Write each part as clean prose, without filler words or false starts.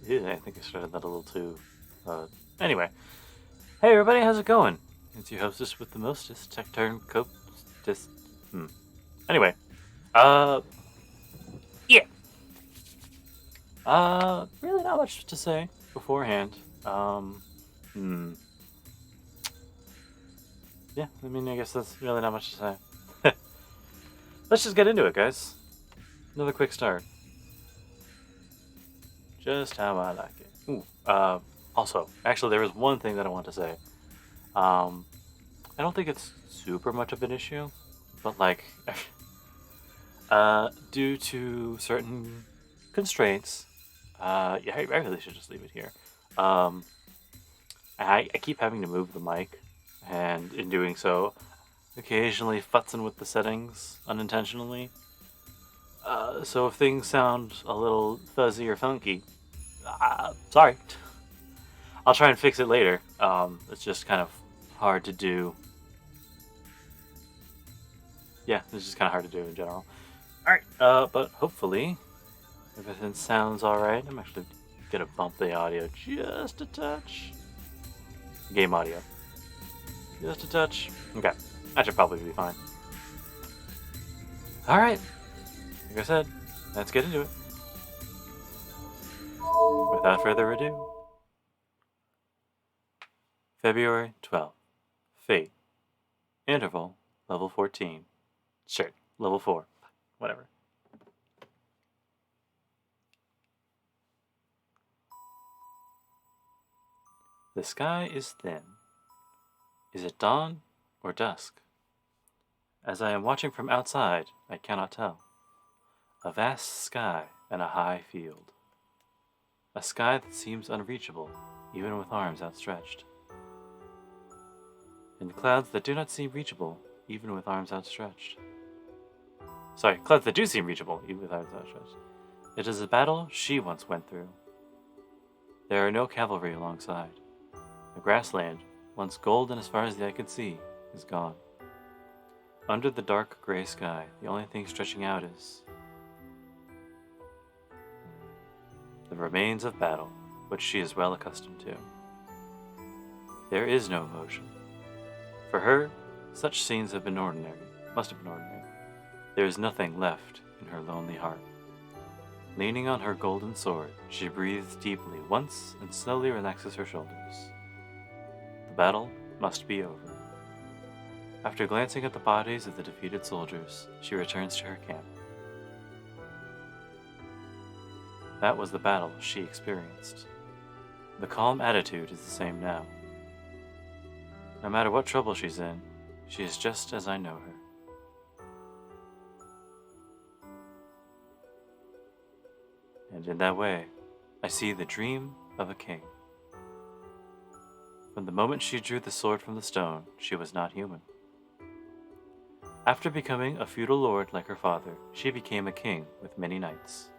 Yeah, I think I started that a little too. Anyway, hey everybody, how's it going? It's your hostess with the mostest, Tech Turn Cope. Just, Anyway, uh, yeah. Really not much to say beforehand. Hmm. Yeah, I mean, I guess that's really not much to say. Let's just get into it, guys. Another quick start. Just how I like it. Ooh. Also, actually, there was one thing that I want to say. Um, I don't think it's super much of an issue, but like, due to certain constraints, yeah, I really should just leave it here. Um, I keep having to move the mic, and in doing so, occasionally futzing with the settings unintentionally. So if things sound a little fuzzy or funky, sorry. I'll try and fix it later. It's just kind of hard to do. Yeah, it's just kind of hard to do in general. All right. But hopefully everything sounds all right. I'm actually gonna bump the audio just a touch. Game audio, just a touch. Okay, that should probably be fine. All right. Like I said, let's get into it. Without further ado, February 12th. Fate. Interval. Level 14. Sure, level 4. Whatever. The sky is thin. Is it dawn or dusk? As I am watching from outside, I cannot tell. A vast sky and a high field. A sky that seems unreachable, even with arms outstretched. And clouds that do not seem reachable, even with arms outstretched. Sorry, clouds that do seem reachable, even with arms outstretched. It is a battle she once went through. There are no cavalry alongside. The grassland, once golden as far as the eye could see, is gone. Under the dark gray sky, the only thing stretching out is the remains of battle, which she is well accustomed to. There is no emotion. For her, such scenes have been ordinary, must have been ordinary. There is nothing left in her lonely heart. Leaning on her golden sword, she breathes deeply once and slowly relaxes her shoulders. The battle must be over. After glancing at the bodies of the defeated soldiers, she returns to her camp. That was the battle she experienced. The calm attitude is the same now. No matter what trouble she's in, she is just as I know her. And in that way, I see the dream of a king. From the moment she drew the sword from the stone, she was not human. After becoming a feudal lord like her father, she became a king with many knights.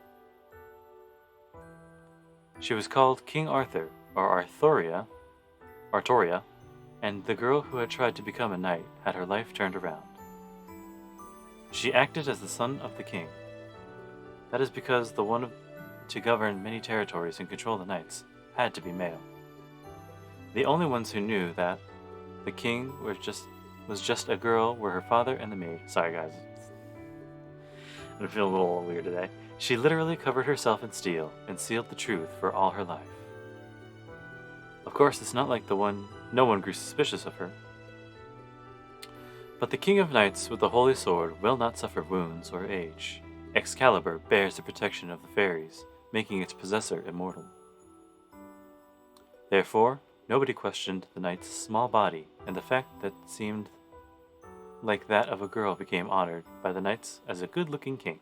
She was called King Arthur, or Artoria, and the girl who had tried to become a knight had her life turned around. She acted as the son of the king. That is because the one to govern many territories and control the knights had to be male. The only ones who knew that the king was just a girl were her father and the maid. Sorry guys, I'm feeling a little weird today. She literally covered herself in steel and sealed the truth for all her life. Of course, it's not like no one grew suspicious of her. But the King of Knights with the Holy Sword will not suffer wounds or age. Excalibur bears the protection of the fairies, making its possessor immortal. Therefore, nobody questioned the knight's small body, and the fact that seemed like that of a girl became honored by the knights as a good-looking king.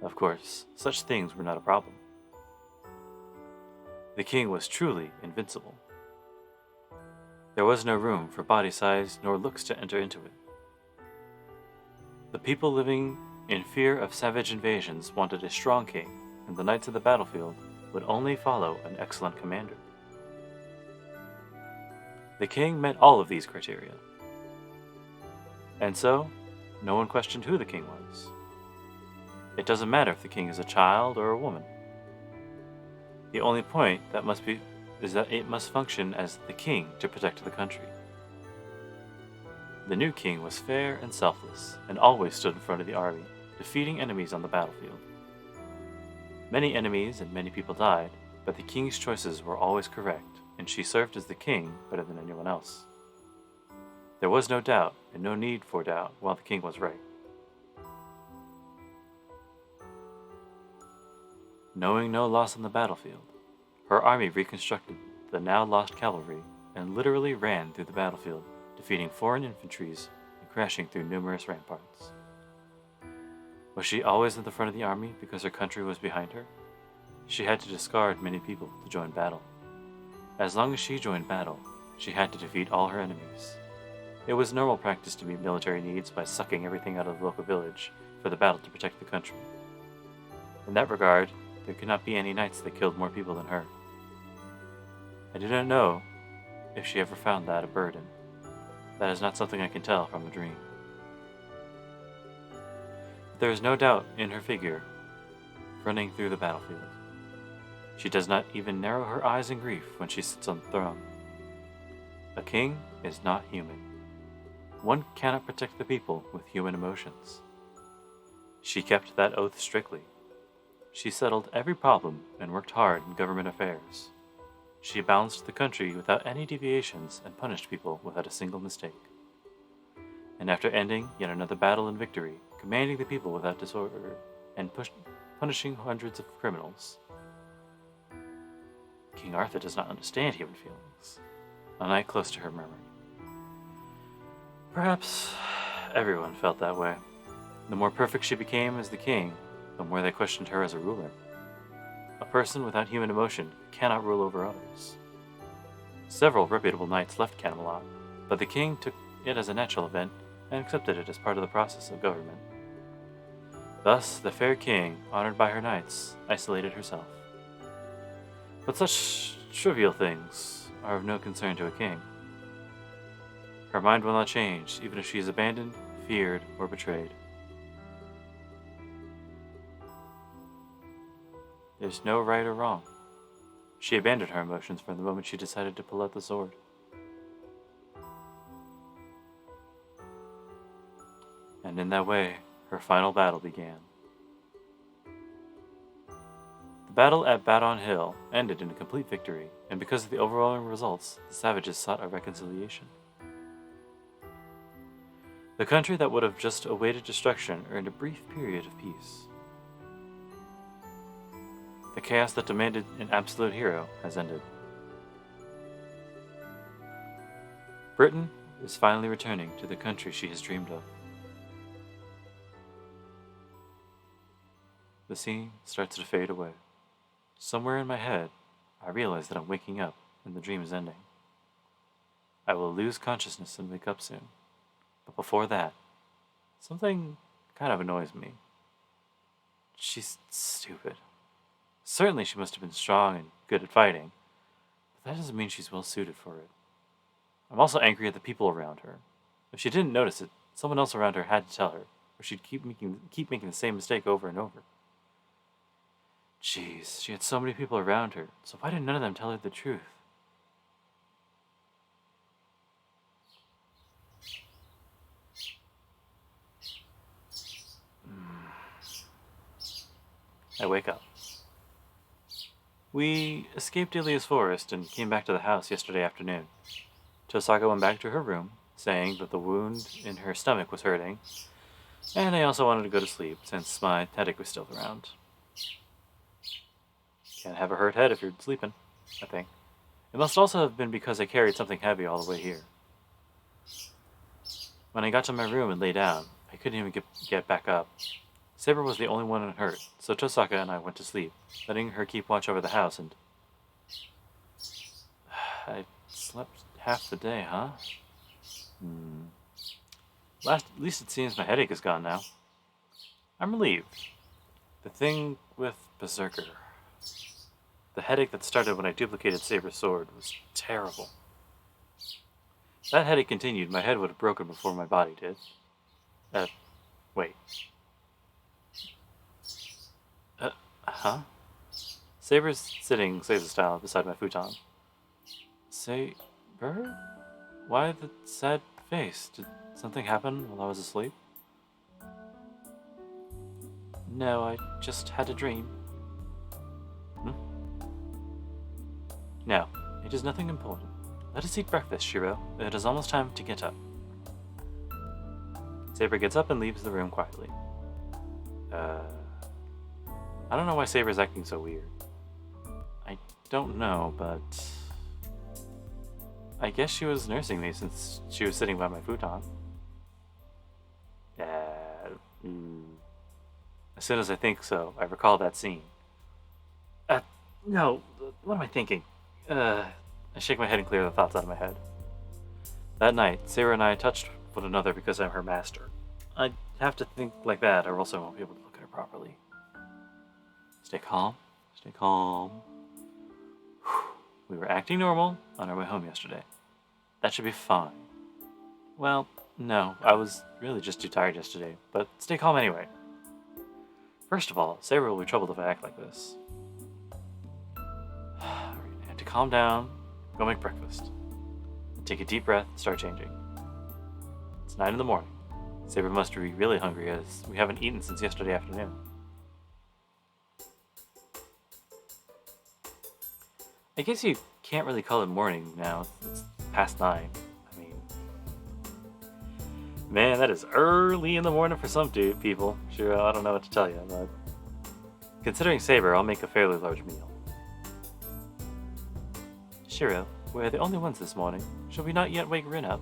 Of course, such things were not a problem. The king was truly invincible. There was no room for body size nor looks to enter into it. The people living in fear of savage invasions wanted a strong king, and the knights of the battlefield would only follow an excellent commander. The king met all of these criteria. And so, no one questioned who the king was. It doesn't matter if the king is a child or a woman. The only point that is that it must function as the king to protect the country. The new king was fair and selfless, and always stood in front of the army, defeating enemies on the battlefield. Many enemies and many people died, but the king's choices were always correct, and she served as the king better than anyone else. There was no doubt, and no need for doubt, while the king was right. Knowing no loss on the battlefield, her army reconstructed the now lost cavalry and literally ran through the battlefield, defeating foreign infantries and crashing through numerous ramparts. Was she always in the front of the army because her country was behind her? She had to discard many people to join battle. As long as she joined battle, she had to defeat all her enemies. It was normal practice to meet military needs by sucking everything out of the local village for the battle to protect the country. In that regard, there could not be any knights that killed more people than her. I do not know if she ever found that a burden. That is not something I can tell from a dream. But there is no doubt in her figure running through the battlefield. She does not even narrow her eyes in grief when she sits on the throne. A king is not human. One cannot protect the people with human emotions. She kept that oath strictly. She settled every problem and worked hard in government affairs. She balanced the country without any deviations and punished people without a single mistake. And after ending yet another battle and victory, commanding the people without disorder, and punishing hundreds of criminals, King Arthur does not understand human feelings, a knight close to her murmured. Perhaps everyone felt that way. The more perfect she became as the king, the more they questioned her as a ruler. A person without human emotion cannot rule over others. Several reputable knights left Camelot, but the king took it as a natural event and accepted it as part of the process of government. Thus, the fair king, honored by her knights, isolated herself. But such trivial things are of no concern to a king. Her mind will not change, even if she is abandoned, feared, or betrayed. There's no right or wrong. She abandoned her emotions from the moment she decided to pull out the sword. And in that way, her final battle began. The battle at Badon Hill ended in a complete victory, and because of the overwhelming results, the savages sought a reconciliation. The country that would have just awaited destruction earned a brief period of peace. The chaos that demanded an absolute hero has ended. Britain is finally returning to the country she has dreamed of. The scene starts to fade away. Somewhere in my head, I realize that I'm waking up and the dream is ending. I will lose consciousness and wake up soon. But before that, something kind of annoys me. She's stupid. Certainly she must have been strong and good at fighting, but that doesn't mean she's well suited for it. I'm also angry at the people around her. If she didn't notice it, someone else around her had to tell her, or she'd keep making the same mistake over and over. Jeez, she had so many people around her, so why did none of them tell her the truth? I wake up. We escaped Ilia's forest and came back to the house yesterday afternoon. Tosaka went back to her room, saying that the wound in her stomach was hurting, and I also wanted to go to sleep since my headache was still around. Can't have a hurt head if you're sleeping, I think. It must also have been because I carried something heavy all the way here. When I got to my room and lay down, I couldn't even get back up. Saber was the only one unhurt, so Tosaka and I went to sleep, letting her keep watch over the house, and I slept half the day, huh? At least it seems my headache is gone now. I'm relieved. The thing with Berserker. The headache that started when I duplicated Saber's sword was terrible. If that headache continued, my head would have broken before my body did. Wait. Saber's sitting Saber style beside my futon. Saber? Why the sad face? Did something happen while I was asleep? No, I just had a dream. No, it is nothing important. Let us eat breakfast, Shiro. It is almost time to get up. Saber gets up and leaves the room quietly. I don't know why Saber's acting so weird. I don't know, but I guess she was nursing me since she was sitting by my futon. As soon as I think so, I recall that scene. No, what am I thinking? I shake my head and clear the thoughts out of my head. That night, Saber and I touched one another because I'm her master. I have to think like that, or else I won't be able to look at her properly. Stay calm. Stay calm. We were acting normal on our way home yesterday. That should be fine. Well, no, I was really just too tired yesterday, but stay calm anyway. First of all, Saber will be troubled if I act like this. I have to calm down, go make breakfast. Take a deep breath, start changing. It's 9 in the morning. Saber must be really hungry as we haven't eaten since yesterday afternoon. I guess you can't really call it morning now. It's past 9. I mean, man, that is early in the morning for some people. Sure, I don't know what to tell you, but considering Saber, I'll make a fairly large meal. Shiro, we're the only ones this morning. Shall we not yet wake Rin up?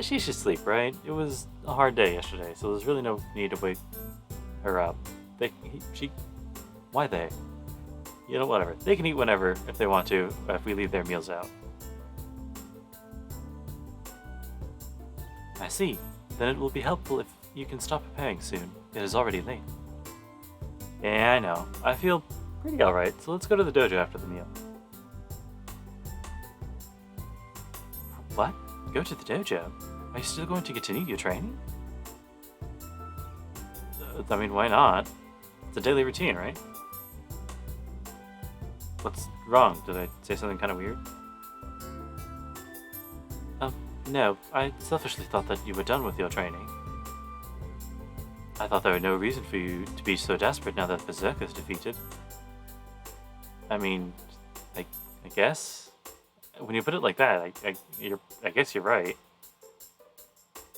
She should sleep, right? It was a hard day yesterday, so there's really no need to wake her up. Why they? You know, whatever. They can eat whenever if they want to, if we leave their meals out. I see. Then it will be helpful if you can stop preparing soon. It is already late. Yeah, I know. I feel pretty alright, so let's go to the dojo after the meal. What? Go to the dojo? Are you still going to continue your training? I mean, why not? It's a daily routine, right? What's wrong? Did I say something kind of weird? No. I selfishly thought that you were done with your training. I thought there were no reason for you to be so desperate now that Berserker's defeated. I mean, I guess? When you put it like that, I guess you're right.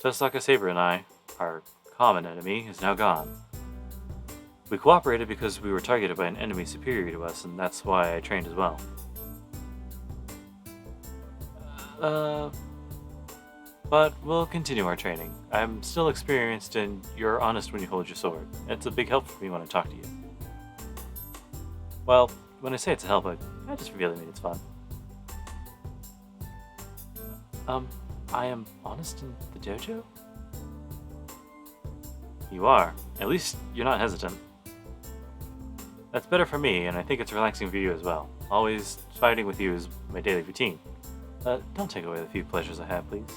Tosaka Saber and I, our common enemy, is now gone. We cooperated because we were targeted by an enemy superior to us, and that's why I trained as well. But we'll continue our training. I'm still experienced, and you're honest when you hold your sword. It's a big help for me when I talk to you. Well, when I say it's a help, I just really mean it's fun. I am honest in the dojo? You are. At least you're not hesitant. That's better for me, and I think it's relaxing for you as well. Always fighting with you is my daily routine. Don't take away the few pleasures I have, please.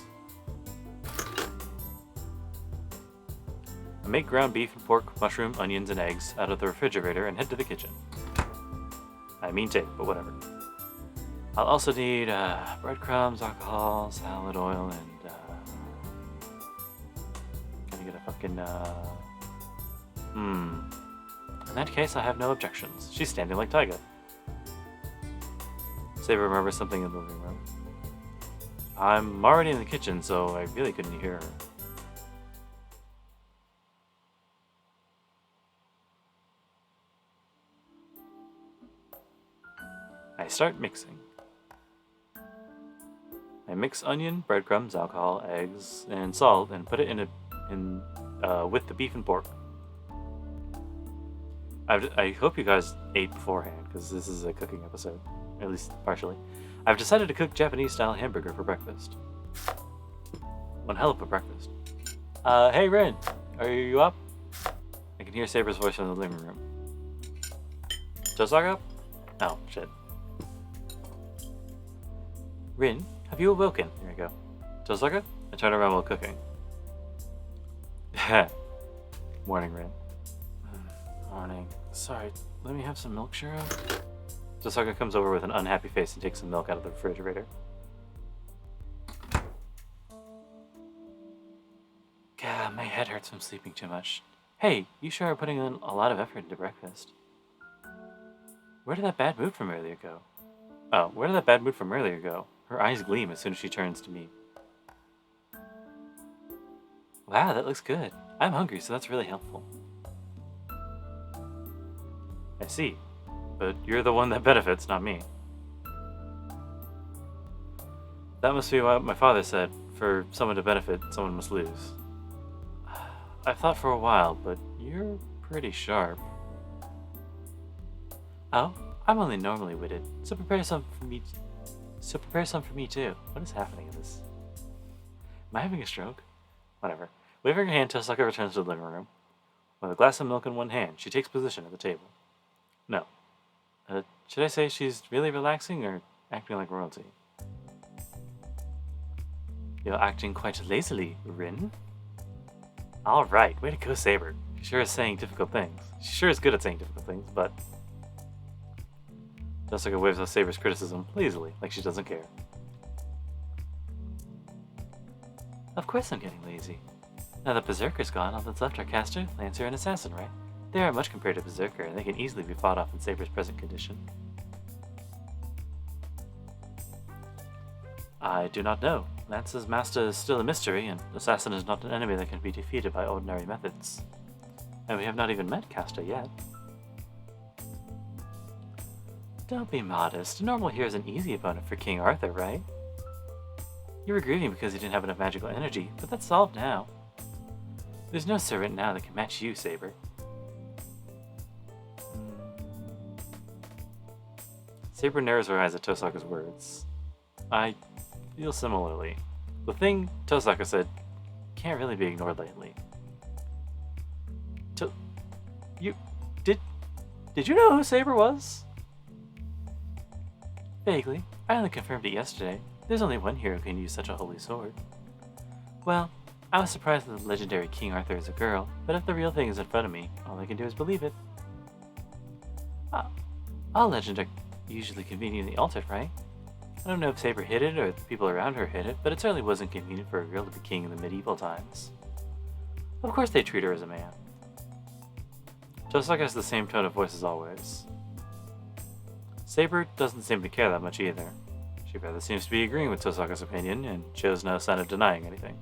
I make ground beef and pork, mushroom, onions, and eggs out of the refrigerator and head to the kitchen. I mean take, but whatever. I'll also need breadcrumbs, alcohol, salad oil, and gonna get a fucking In that case, I have no objections. She's standing like Taiga. Saber remembers something in the living room. I'm already in the kitchen, so I really couldn't hear her. I start mixing. I mix onion, breadcrumbs, alcohol, eggs, and salt, and put it with the beef and pork. I hope you guys ate beforehand, because this is a cooking episode, at least partially. I've decided to cook Japanese-style hamburger for breakfast. One hell of a breakfast. Hey Rin, are you up? I can hear Saber's voice from the living room. Tosaka? Oh, shit. Rin, have you awoken? Here we go. Tosaka? I turn around while cooking. Morning, Rin. morning. Sorry, let me have some milk, Shiro? Tosaka comes over with an unhappy face and takes some milk out of the refrigerator. God, my head hurts from sleeping too much. Hey, you sure are putting in a lot of effort into breakfast. Where did that bad mood from earlier go? Oh, where did that bad mood from earlier go? Her eyes gleam as soon as she turns to me. Wow, that looks good. I'm hungry, so that's really helpful. I see. But you're the one that benefits, not me. That must be what my father said. For someone to benefit, someone must lose. I've thought for a while, but you're pretty sharp. Oh, I'm only normally witted, so prepare some for me. Too. What is happening in this? Am I having a stroke? Whatever. Waving her hand, Tosaka returns to the living room. With a glass of milk in one hand, she takes position at the table. No. Should I say she's really relaxing or acting like royalty? You're acting quite lazily, Rin. Alright, way to go, Saber. She sure is saying difficult things. She sure is good at saying difficult things, but... Jessica waves off Saber's criticism lazily, like she doesn't care. Of course I'm getting lazy. Now that Berserker's gone, all that's left are Caster, Lancer, and Assassin, right? They aren't much compared to Berserker, and they can easily be fought off in Saber's present condition. I do not know. Lance's master is still a mystery, and Assassin is not an enemy that can be defeated by ordinary methods. And we have not even met Caster yet. Don't be modest. A normal hero is an easy opponent for King Arthur, right? You were grieving because he didn't have enough magical energy, but that's solved now. There's no servant now that can match you, Saber. Saber narrows her eyes at Tosaka's words. I feel similarly. The thing Tosaka said can't really be ignored lately. Did you know who Saber was? Vaguely. I only confirmed it yesterday. There's only one hero who can use such a holy sword. Well, I was surprised that the legendary King Arthur is a girl, but if the real thing is in front of me, all I can do is believe it. All legends are usually conveniently altered, right? I don't know if Saber hid it or the people around her hid it, but it certainly wasn't convenient for a girl to be king in the medieval times. Of course they treat her as a man. Tosaka has the same tone of voice as always. Saber doesn't seem to care that much either. She rather seems to be agreeing with Tosaka's opinion and shows no sign of denying anything.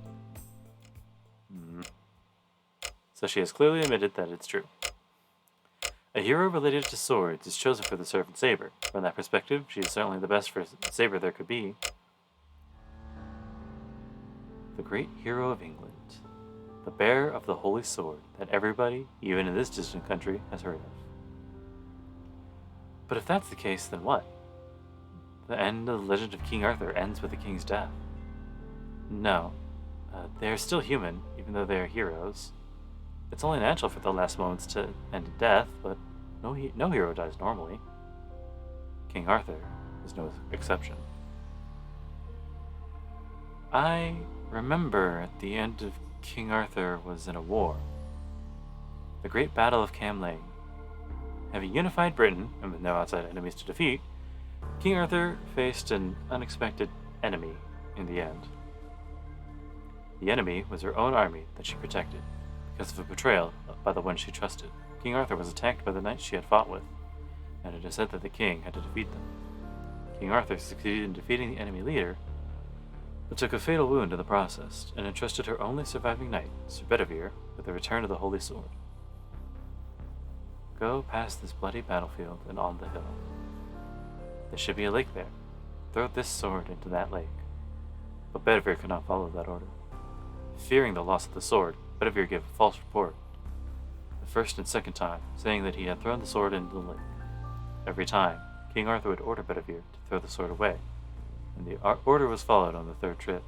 So she has clearly admitted that it's true. A hero related to swords is chosen for the servant Saber. From that perspective, she is certainly the best for Saber there could be. The great hero of England. The bearer of the holy sword that everybody, even in this distant country, has heard of. But if that's the case, then what? The end of the legend of King Arthur ends with the king's death. No. They are still human, even though they are heroes. It's only natural for the last moments to end in death, but no hero dies normally. King Arthur is no exception. I remember at the end of King Arthur was in a war. The Great Battle of Camlane. Having unified Britain, and with no outside enemies to defeat, King Arthur faced an unexpected enemy in the end. The enemy was her own army that she protected. Because of a betrayal by the one she trusted, King Arthur was attacked by the knights she had fought with, and it is said that the king had to defeat them. King Arthur succeeded in defeating the enemy leader, but took a fatal wound in the process, and entrusted her only surviving knight, Sir Bedivere, with the return of the holy sword. Go past this bloody battlefield and on the hill. There should be a lake there. Throw this sword into that lake. But Bedivere could not follow that order. Fearing the loss of the sword, Bedivere gave a false report, the first and second time, saying that he had thrown the sword into the lake. Every time, King Arthur would order Bedivere to throw the sword away, and the order was followed on the third trip.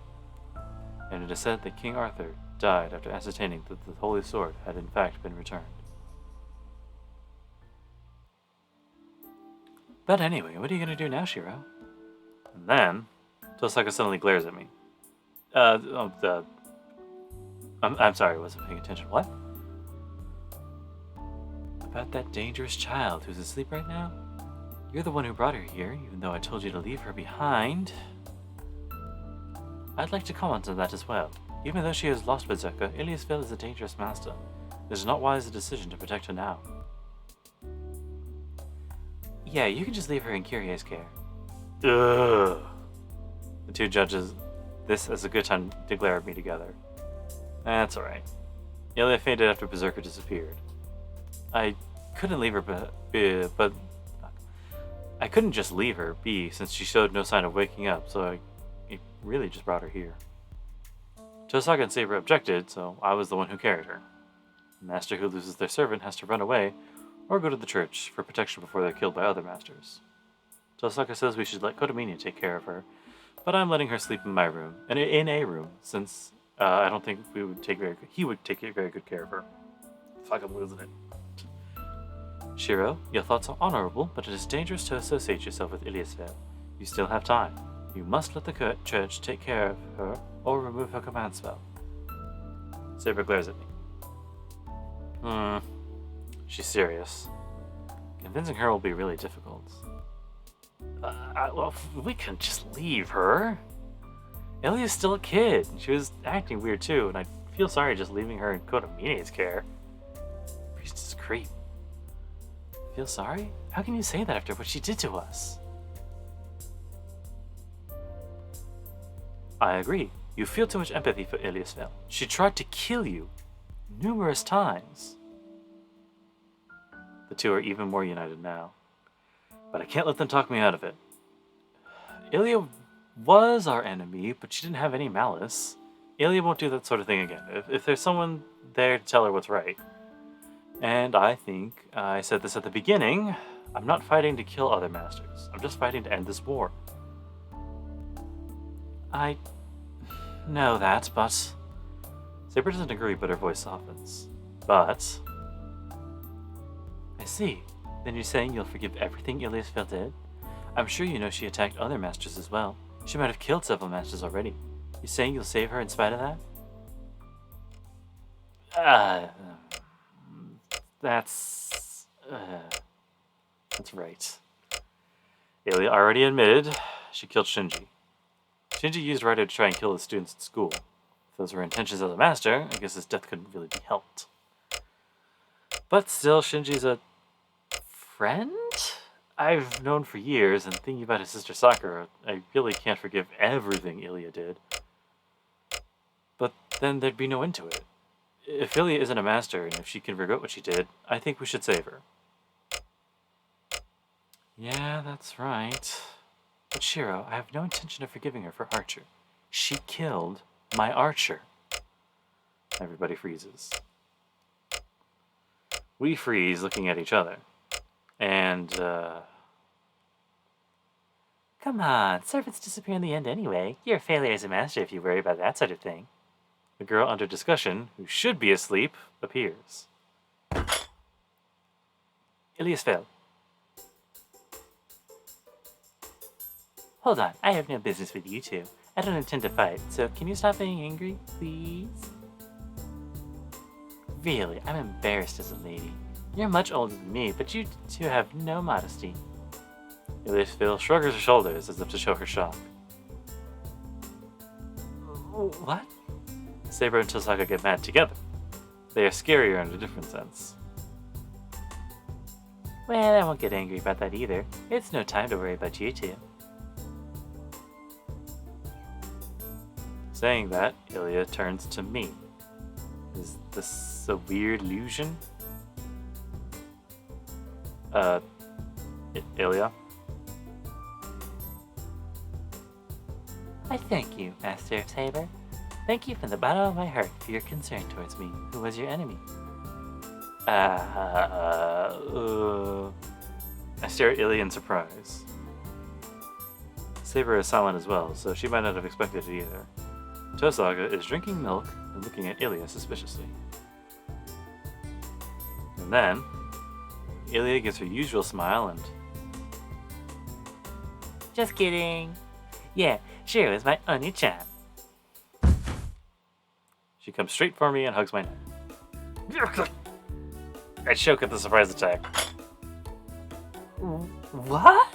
And it is said that King Arthur died after ascertaining that the holy sword had in fact been returned. But anyway, what are you going to do now, Shiro? And then, Tosaka suddenly glares at me. I'm sorry, I wasn't paying attention. What? about that dangerous child who's asleep right now? You're the one who brought her here, even though I told you to leave her behind. I'd like to comment on that as well. Even though she has lost Berserker, Iliasville is a dangerous master. It is not wise a decision to protect her now. Yeah, you can just leave her in Kyrie's care. Ugh. The two judges this as a good time to glare at me together. That's alright. Ilia fainted after Berserker disappeared. I couldn't leave her but I couldn't just leave her be since she showed no sign of waking up, so I really just brought her here. Tosaka and Saber objected, so I was the one who carried her. A master who loses their servant has to run away or go to the church for protection before they're killed by other masters. Tosaka says we should let Kotomini take care of her, but I'm letting her sleep in my room, in a room, since I don't think he would take very good care of her. Fuck, I'm losing it. Shiro, your thoughts are honorable, but it is dangerous to associate yourself with Iliasville. You still have time. You must let the church take care of her or remove her command spell. Saber glares at me. She's serious. Convincing her will be really difficult. Well, we can just leave her. Ilia's still a kid. She was acting weird too, and I feel sorry just leaving her in Kotomini's care. Priest is a creep. Feel sorry? How can you say that after what she did to us? I agree. You feel too much empathy for Iliasville. She tried to kill you numerous times. The two are even more united now. But I can't let them talk me out of it. Ilia was our enemy, but she didn't have any malice. Ilia won't do that sort of thing again. If there's someone there to tell her what's right. And I think I said this at the beginning, I'm not fighting to kill other masters. I'm just fighting to end this war. I know that, but... Saber doesn't agree, but her voice softens. But... I see. Then you're saying you'll forgive everything Iliasville did? I'm sure you know she attacked other masters as well. She might have killed several masters already. You're saying you'll save her in spite of that? That's right. Ilia already admitted she killed Shinji. Shinji used Raito to try and kill the students at school. If those were intentions of the master, I guess his death couldn't really be helped. But still, Shinji's a friend I've known for years, and thinking about his sister Sakura, I really can't forgive everything Ilia did. But then there'd be no end to it. If Ilia isn't a master, and if she can regret what she did, I think we should save her. Yeah, that's right. But Shiro, I have no intention of forgiving her for Archer. She killed my Archer. Everybody freezes. We freeze, looking at each other. And, Come on, servants disappear in the end anyway. You're a failure as a master if you worry about that sort of thing. The girl under discussion, who should be asleep, appears. Iliasville. Hold on, I have no business with you two. I don't intend to fight, so can you stop being angry, please? Really, I'm embarrassed as a lady. You're much older than me, but you two have no modesty. Iliasville shrugs her shoulders as if to show her shock. What? Saber and Tosaka get mad together. They are scarier in a different sense. Well, I won't get angry about that either. It's no time to worry about you two. Saying that, Ilia turns to me. Is this a weird illusion? Ilia? I thank you, Master of Saber. Thank you from the bottom of my heart for your concern towards me, who was your enemy. I stare at Ilia in surprise. Saber is silent as well, so she might not have expected it either. Tosaka is drinking milk and looking at Ilia suspiciously. And then, Ilia gives her usual smile and... Just kidding. Yeah, Shiro is my only champ. She comes straight for me and hugs my neck. I choke at the surprise attack. What?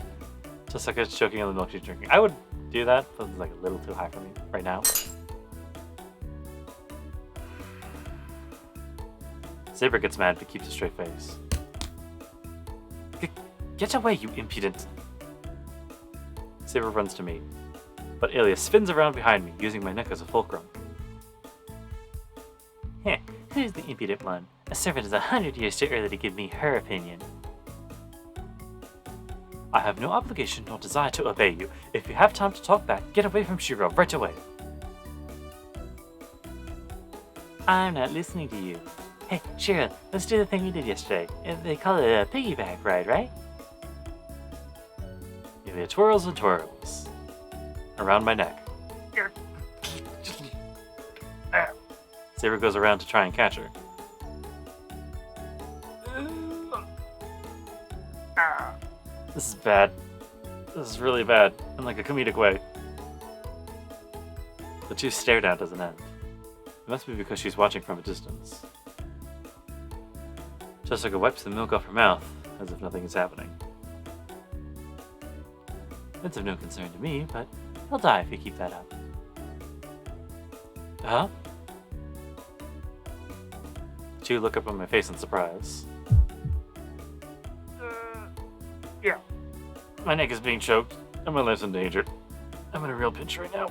Just like it's choking on the milk she's drinking. I would do that, but it's like a little too high for me right now. Saber gets mad but keeps a straight face. Get away, you impudent! Saber runs to me, but Ilya spins around behind me, using my neck as a fulcrum. Heh, who's the impudent one? A servant is 100 years too early to give me her opinion. I have no obligation nor desire to obey you. If you have time to talk back, get away from Shiro right away. I'm not listening to you. Hey, Shiro, let's do the thing we did yesterday. They call it a piggyback ride, right? Ilya twirls and twirls around my neck. Saber goes around to try and catch her. This is bad. This is really bad, in like a comedic way. The two stare down doesn't end. It must be because she's watching from a distance. Jessica wipes the milk off her mouth, as if nothing is happening. It's of no concern to me, but he'll die if you keep that up. Huh? The two look up on my face in surprise. Yeah. My neck is being choked, and my life's in danger. I'm in a real pinch right now.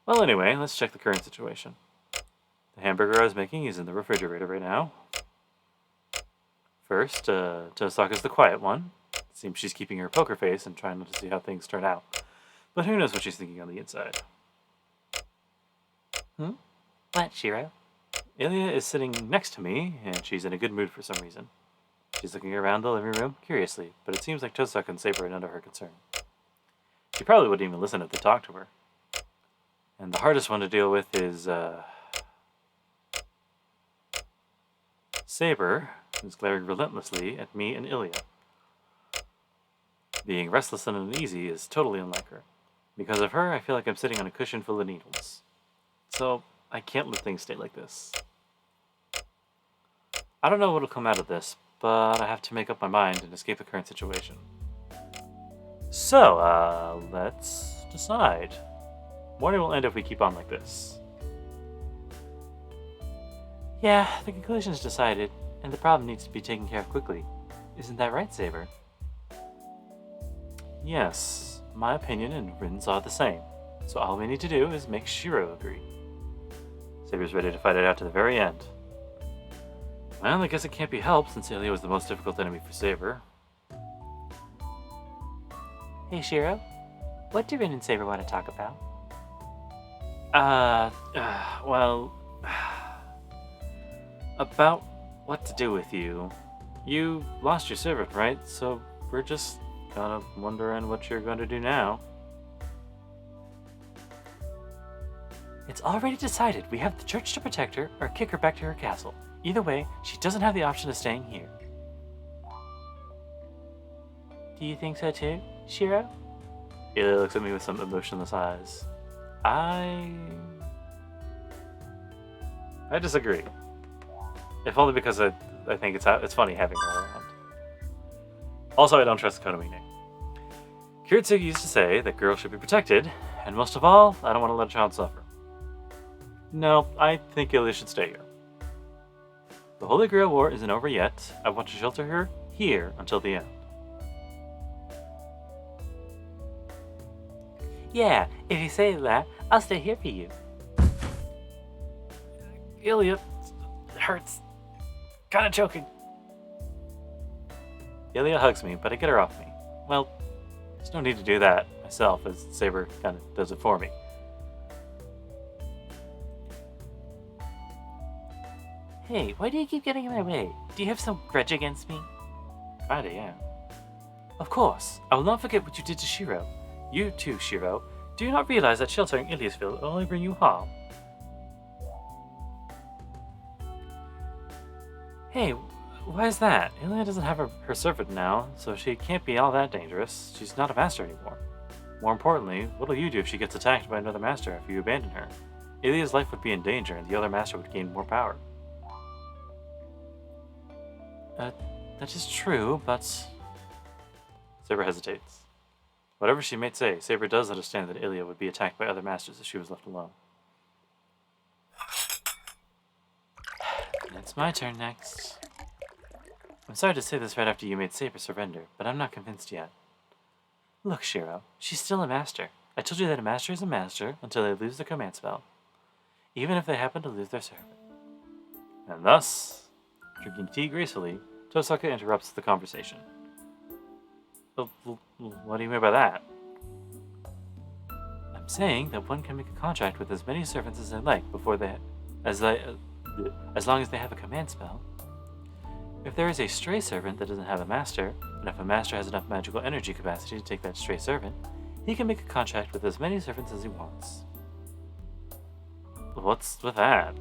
Well, anyway, let's check the current situation. The hamburger I was making is in the refrigerator right now. First, Tosaka's the quiet one. It seems she's keeping her poker face and trying not to see how things turn out. But who knows what she's thinking on the inside. What, Shiro? Ilya is sitting next to me, and she's in a good mood for some reason. She's looking around the living room, curiously, but it seems like Tosaka and Saber are none of her concern. She probably wouldn't even listen if they talked to her. And the hardest one to deal with is, Saber, who's glaring relentlessly at me and Ilya. Being restless and uneasy is totally unlike her. Because of her, I feel like I'm sitting on a cushion full of needles. So, I can't let things stay like this. I don't know what'll come out of this, but I have to make up my mind and escape the current situation. So, let's decide. Morning will end if we keep on like this. Yeah, the conclusion is decided, and the problem needs to be taken care of quickly. Isn't that right, Saber? Yes, my opinion and Rin's are the same, so all we need to do is make Shiro agree. Saber's ready to fight it out to the very end. Well, I guess it can't be helped since Ilya was the most difficult enemy for Saber. Hey, Shiro, what do Rin and Saber want to talk about? Well... about what to do with you. You lost your servant, right? So we're just kind of wondering what you're going to do now. It's already decided. We have the church to protect her or kick her back to her castle. Either way, she doesn't have the option of staying here. Do you think so too, Shiro? Ilya looks at me with some emotionless eyes. I disagree. If only because I think it's funny having her around. Also, I don't trust Konomine. Kiritsugi used to say that girls should be protected, and most of all, I don't want to let a child suffer. No, I think Ilya should stay here. The Holy Grail War isn't over yet. I want to shelter her here until the end. Yeah, if you say that, I'll stay here for you. Ilya, it hurts. Kinda choking. Ilya hugs me, but I get her off me. Well, there's no need to do that myself, as Saber kinda does it for me. Hey, why do you keep getting in my way? Do you have some grudge against me? Kinda, yeah. Of course, I will not forget what you did to Shiro. You too, Shiro. Do you not realize that sheltering Ilyasville will only bring you harm? Hey, why is that? Ilya doesn't have her servant now, so she can't be all that dangerous. She's not a master anymore. More importantly, what'll you do if she gets attacked by another master after you abandon her? Ilya's life would be in danger and the other master would gain more power. That is true, but... Saber hesitates. Whatever she may say, Saber does understand that Ilya would be attacked by other masters if she was left alone. It's my turn next. I'm sorry to say this right after you made Saber surrender, but I'm not convinced yet. Look, Shiro, she's still a master. I told you that a master is a master until they lose their command spell, even if they happen to lose their servant. And thus, drinking tea gracefully, Tosaka interrupts the conversation. What do you mean by that? I'm saying that one can make a contract with as many servants as they like as long as they have a command spell. If there is a stray servant that doesn't have a master, and if a master has enough magical energy capacity to take that stray servant, he can make a contract with as many servants as he wants. What's with that?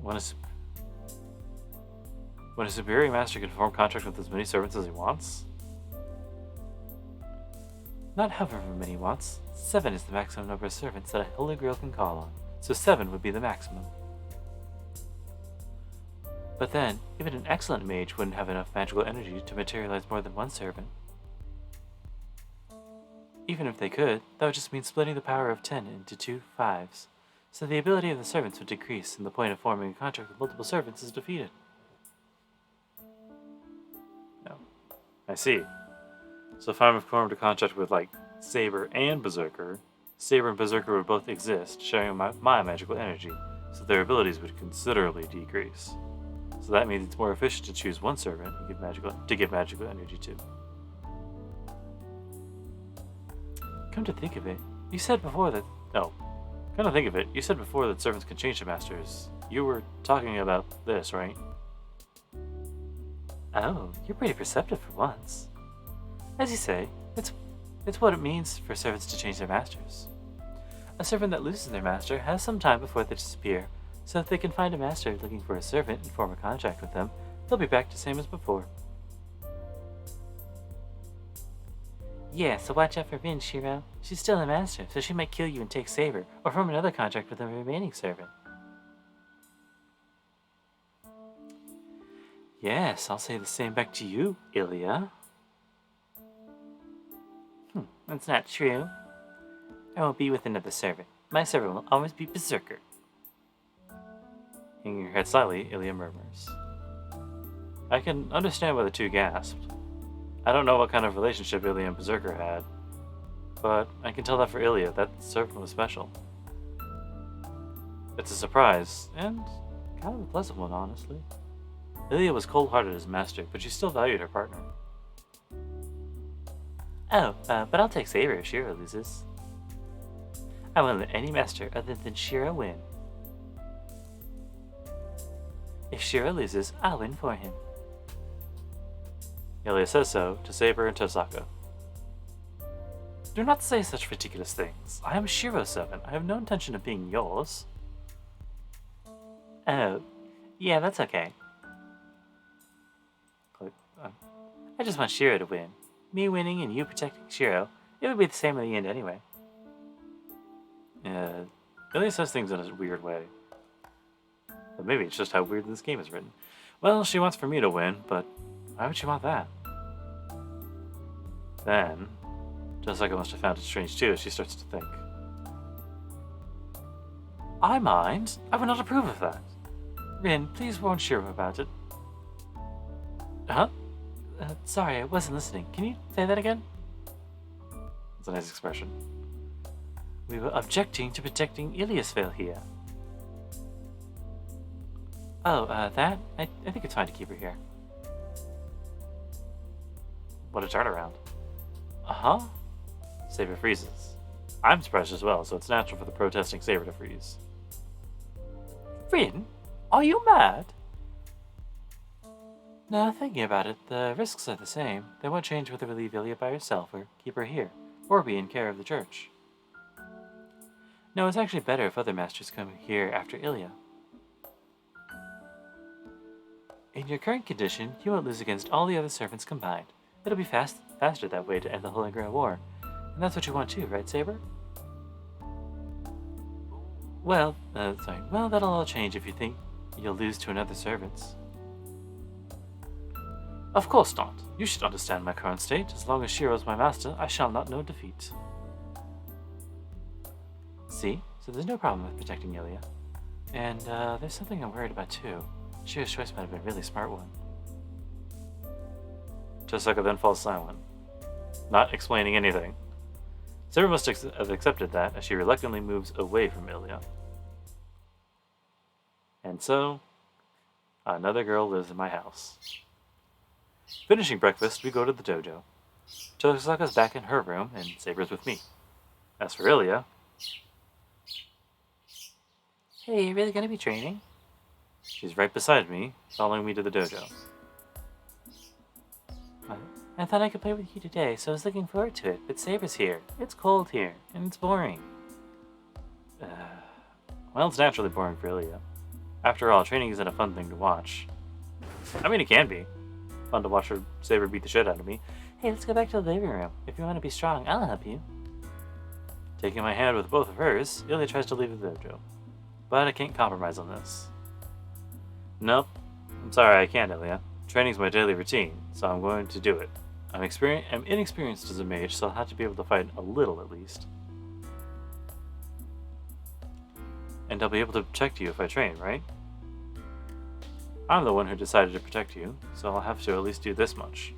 When a superior master can form a contract with as many servants as he wants? Not however many he wants. 7 is the maximum number of servants that a holy girl can call on, so 7 would be the maximum. But then, even an excellent mage wouldn't have enough magical energy to materialize more than one servant. Even if they could, that would just mean splitting the power of 10 into 2 5s, so the ability of the servants would decrease and the point of forming a contract with multiple servants is defeated. No. I see. So if I formed a contract with, like, Saber and Berserker, Saber and Berserker would both exist, sharing my magical energy, so their abilities would considerably decrease. So that means it's more efficient to choose one servant and give magical energy to. Come to think of it, you said before that servants can change to masters. You were talking about this, right? Oh, you're pretty perceptive for once. As you say, it's what it means for servants to change their masters. A servant that loses their master has some time before they disappear, so if they can find a master looking for a servant and form a contract with them, they'll be back to same as before. Yeah, so watch out for Rin, Shiro. She's still a master, so she might kill you and take Saber, or form another contract with the remaining servant. Yes, I'll say the same back to you, Ilya. That's not true. I won't be with another servant. My servant will always be Berserker. Hanging her head slightly, Ilya murmurs. I can understand why the two gasped. I don't know what kind of relationship Ilya and Berserker had, but I can tell that for Ilya, that servant was special. It's a surprise, and kind of a pleasant one, honestly. Ilya was cold-hearted as master, but she still valued her partner. Oh, but I'll take Saber if Shiro loses. I won't let any master other than Shiro win. If Shiro loses, I'll win for him. Ilya says so to Saber and Tosaka. Do not say such ridiculous things. I am Shiro's servant. I have no intention of being yours. Oh, yeah, that's okay. I just want Shiro to win. Me winning and you protecting Shiro, it would be the same in the end anyway. Ilya says things in a weird way. But maybe it's just how weird this game is written. Well, she wants for me to win, but why would she want that? Then, Tosaka must have found it strange too as she starts to think. I mind. I would not approve of that. Rin, please warn Shiro about it. Huh? Sorry, I wasn't listening. Can you say that again? That's a nice expression. We were objecting to protecting Iliasville here. Oh, that? I think it's fine to keep her here. What a turnaround. Uh-huh. Saber freezes. I'm surprised as well, so it's natural for the protesting Saber to freeze. Rin? Are you mad? No, thinking about it, the risks are the same. They won't change whether we leave Ilya by herself or keep her here, or be in care of the church. No, it's actually better if other masters come here after Ilya. In your current condition, you won't lose against all the other servants combined. It'll be faster that way to end the Holy Grail War. And that's what you want too, right, Saber? Well, that'll all change if you think you'll lose to another servants. Of course not. You should understand my current state. As long as Shiro is my master, I shall not know defeat. See? So there's no problem with protecting Ilya. And there's something I'm worried about too. Shiro's choice might have been a really smart one. Chisaka then falls silent, not explaining anything. Saber must have accepted that as she reluctantly moves away from Ilya. And so, another girl lives in my house. Finishing breakfast, we go to the dojo. Chisaka's back in her room, and Saber's with me. As for Ilya... Hey, you really gonna be training? She's right beside me, following me to the dojo. I thought I could play with you today, so I was looking forward to it, but Saber's here. It's cold here, and it's boring. Well, it's naturally boring for Ilya. After all, training isn't a fun thing to watch. I mean, it can be. Fun to watch her Saber beat the shit out of me. Hey, let's go back to the living room. If you want to be strong, I'll help you. Taking my hand with both of hers, Ilya tries to leave the dojo. But I can't compromise on this. Nope. I'm sorry, I can't, Ilya. Training's my daily routine, so I'm going to do it. I'm inexperienced as a mage, so I'll have to be able to fight a little at least. And I'll be able to protect you if I train, right? I'm the one who decided to protect you, so I'll have to at least do this much.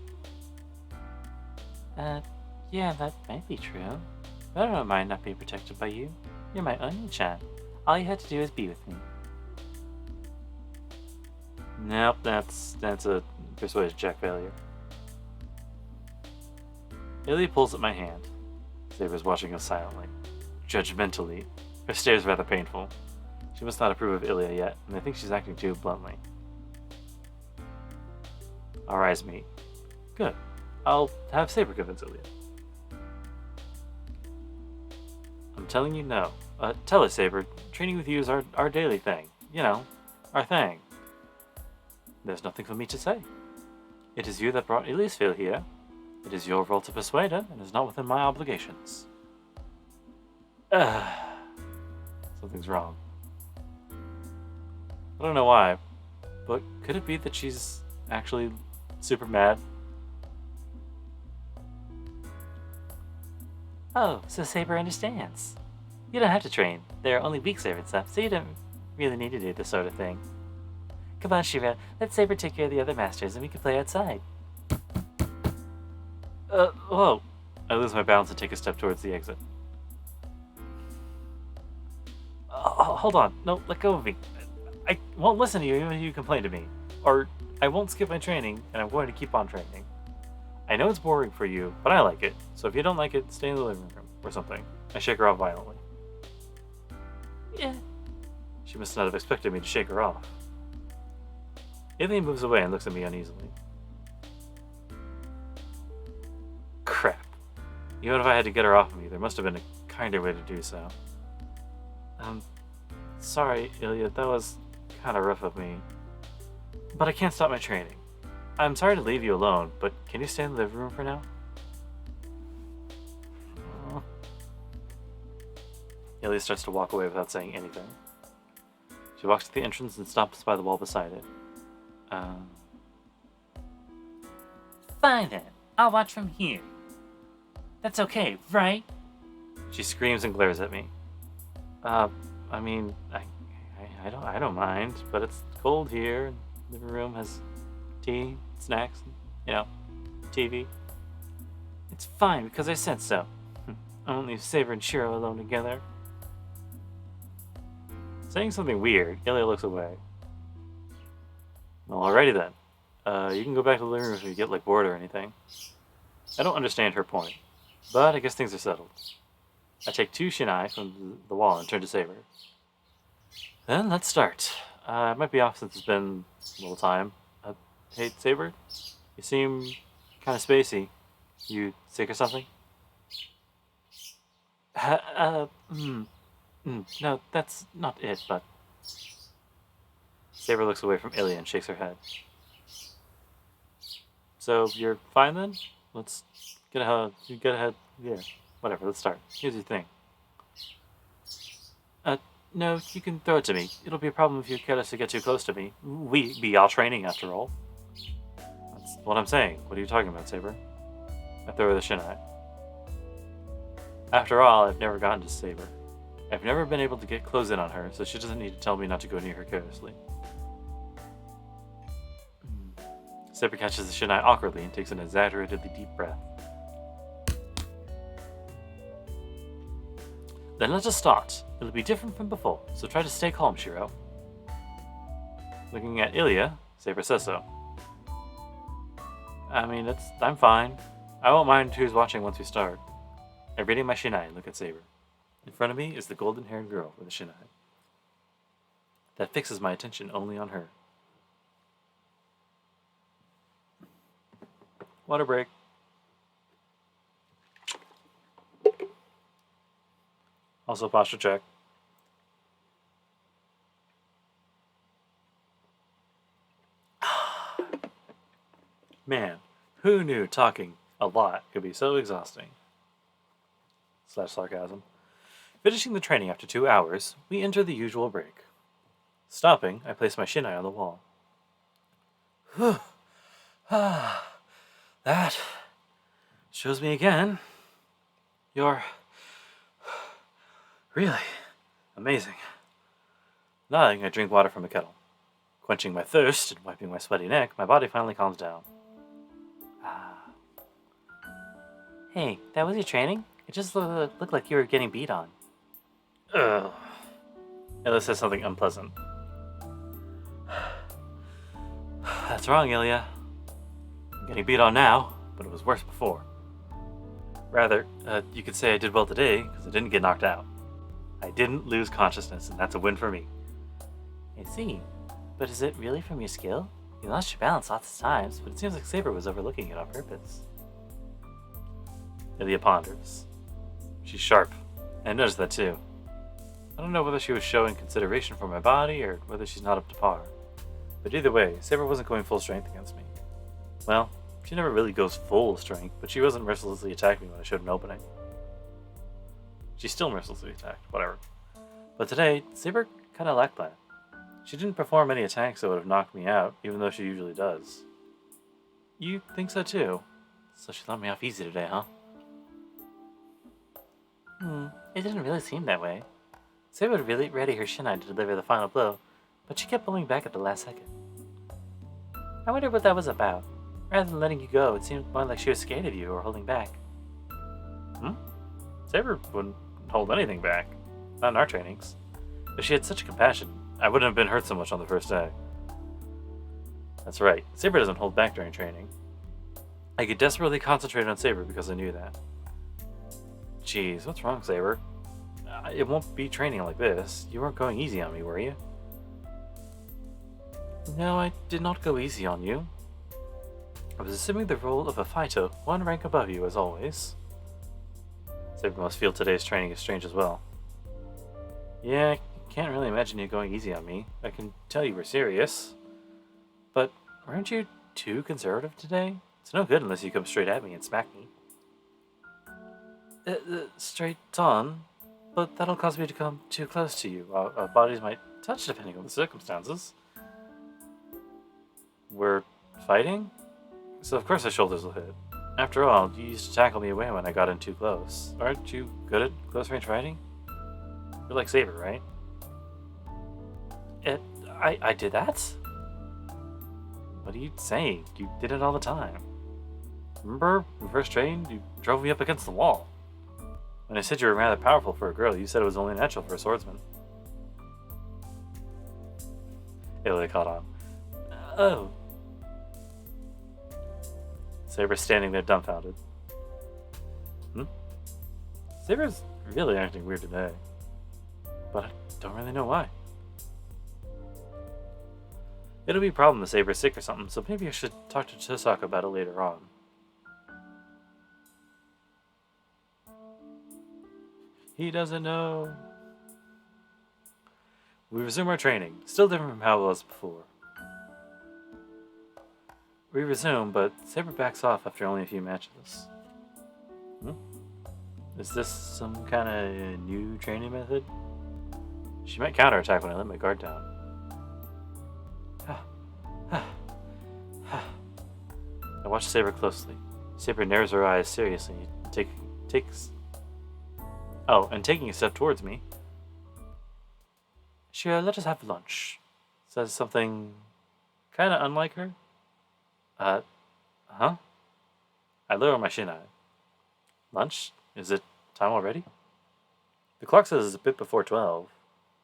Yeah, that might be true. But I don't mind not being protected by you. You're my Onion-chan. All you had to do is be with me. Nope, that's a persuasion check failure. Ilya pulls at my hand. Saber's watching us silently. Judgmentally. Her stare is rather painful. She must not approve of Ilya yet, and I think she's acting too bluntly. Our eyes meet. Good. I'll have Saber convince Ilya. I'm telling you no. Tell us, Saber. Training with you is our daily thing. You know, our thing. There's nothing for me to say. It is you that brought Eliasville here. It is your role to persuade her, and is not within my obligations. Something's wrong. I don't know why, but could it be that she's actually super mad? Oh, so Saber understands. You don't have to train. There are only weak servants left, so you don't really need to do this sort of thing. Come on, Shiro. Let Saber take care of the other masters, and we can play outside. Whoa. I lose my balance and take a step towards the exit. Hold on. No, let go of me. I won't listen to you even if you complain to me. Or I won't skip my training, and I'm going to keep on training. I know it's boring for you, but I like it. So if you don't like it, stay in the living room or something. I shake her off violently. Yeah. She must not have expected me to shake her off. Ilya moves away and looks at me uneasily. Crap. Even if I had to get her off of me, there must have been a kinder way to do so. Sorry, Ilya, that was kind of rough of me. But I can't stop my training. I'm sorry to leave you alone, but can you stay in the living room for now? Ilya starts to walk away without saying anything. She walks to the entrance and stops by the wall beside it. Fine then. I'll watch from here. That's okay, right? She screams and glares at me. I mean, I don't mind, but it's cold here. The living room has tea, snacks, TV. It's fine because I said so. I won't leave Saber and Shiro alone together. Saying something weird, Ilya looks away. Well, alrighty then. You can go back to the living room if you get bored or anything. I don't understand her point, but I guess things are settled. I take 2 shinai from the wall and turn to Saber. Then let's start. I might be off since it's been a little time. Hey, Saber, you seem kind of spacey. You sick or something? No, that's not it, but... Saber looks away from Ilya and shakes her head. So, you're fine then? Let's get ahead. Yeah, whatever, let's start. Here's your thing. No, you can throw it to me. It'll be a problem if you're careless to get too close to me. We be all training, after all. That's what I'm saying. What are you talking about, Saber? I throw her the shinai. After all, I've never gotten to Saber. I've never been able to get close in on her, so she doesn't need to tell me not to go near her carelessly. Saber catches the shinai awkwardly and takes an exaggeratedly deep breath. Then let us start. It'll be different from before, so try to stay calm, Shiro. Looking at Ilya, Saber says so. I mean, I'm fine. I won't mind who's watching once we start. I ready my shinai and look at Saber. In front of me is the golden-haired girl with a shinai. That fixes my attention only on her. Water break. Also posture check. Man, who knew talking a lot could be so exhausting? / sarcasm. Finishing the training after 2 hours, we enter the usual break. Stopping, I place my shinai on the wall. That shows me again. You're really amazing. Nodding, I drink water from a kettle. Quenching my thirst and wiping my sweaty neck, my body finally calms down. Hey, that was your training? It just looked like you were getting beat on. Ugh. Ilya says something unpleasant. That's wrong, Ilya. I'm getting beat on now, but it was worse before. Rather, you could say I did well today because I didn't get knocked out. I didn't lose consciousness, and that's a win for me. I see. But is it really from your skill? You lost your balance lots of times, but it seems like Saber was overlooking it on purpose. Ilya ponders. She's sharp. I noticed that too. I don't know whether she was showing consideration for my body or whether she's not up to par. But either way, Saber wasn't going full strength against me. Well, she never really goes full strength, but she wasn't mercilessly attacking me when I showed an opening. She still mercilessly attacked, whatever. But today, Saber kinda lacked that. She didn't perform any attacks that would have knocked me out, even though she usually does. You think so too? So she let me off easy today, huh? It didn't really seem that way. Saber would really ready her shinai to deliver the final blow, but she kept pulling back at the last second. I wonder what that was about. Rather than letting you go, it seemed more like she was scared of you or holding back. Saber wouldn't hold anything back. Not in our trainings. If she had such compassion, I wouldn't have been hurt so much on the first day. That's right, Saber doesn't hold back during training. I could desperately concentrate on Saber because I knew that. Jeez, what's wrong, Saber? It won't be training like this. You weren't going easy on me, were you? No, I did not go easy on you. I was assuming the role of a fighter, one rank above you, as always. Saber must feel today's training is strange as well. Yeah, I can't really imagine you going easy on me. I can tell you were serious. But weren't you too conservative today? It's no good unless you come straight at me and smack me. Straight on? But that'll cause me to come too close to you. Our bodies might touch depending on the circumstances. We're fighting? So of course our shoulders will hit. After all, you used to tackle me away when I got in too close. Aren't you good at close range fighting? You're like Saber, right? I did that? What are you saying? You did it all the time. Remember, when we first trained, you drove me up against the wall. When I said you were rather powerful for a girl, you said it was only natural for a swordsman. Ilya caught on. Oh. Saber's standing there dumbfounded. Saber's really acting weird today. But I don't really know why. It'll be a problem if Saber's sick or something, so maybe I should talk to Chisaka about it later on. He doesn't know. We resume our training, still different from how it was before. We resume, but Saber backs off after only a few matches. Is this some kind of new training method? She might counterattack when I let my guard down. I watch Saber closely. Saber narrows her eyes seriously, taking a step towards me. Shira, let us have lunch. Says something kind of unlike her. Huh? I lower my shin eye. Lunch? Is it time already? The clock says it's a bit before 12.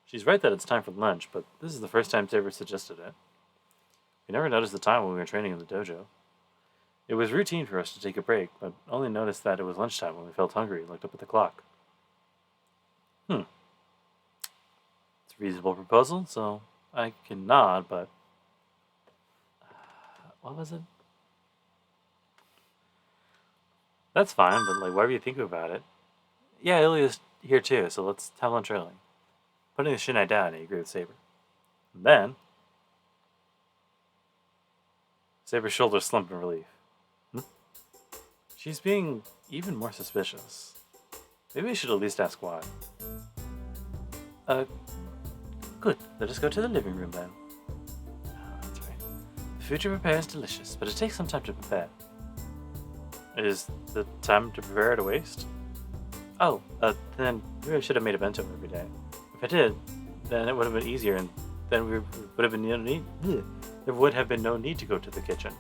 She's right that it's time for lunch, but this is the first time Saber suggested it. We never noticed the time when we were training in the dojo. It was routine for us to take a break, but only noticed that it was lunchtime when we felt hungry and looked up at the clock. It's a reasonable proposal, so I can nod, but... what was it? That's fine, but like, why were you thinking about it? Yeah, Ilya's here too, so let's have lunch early. Putting the shin down, I agree with Saber. And then... Saber's shoulders slump in relief. She's being even more suspicious. Maybe I should at least ask why. Good. Let us go to the living room then. That's right. The food you prepare is delicious, but it takes some time to prepare. Is the time to prepare it a waste? Oh, then maybe I should have made a bento every day. If I did, then it would have been easier, and then there would have been no need to go to the kitchen.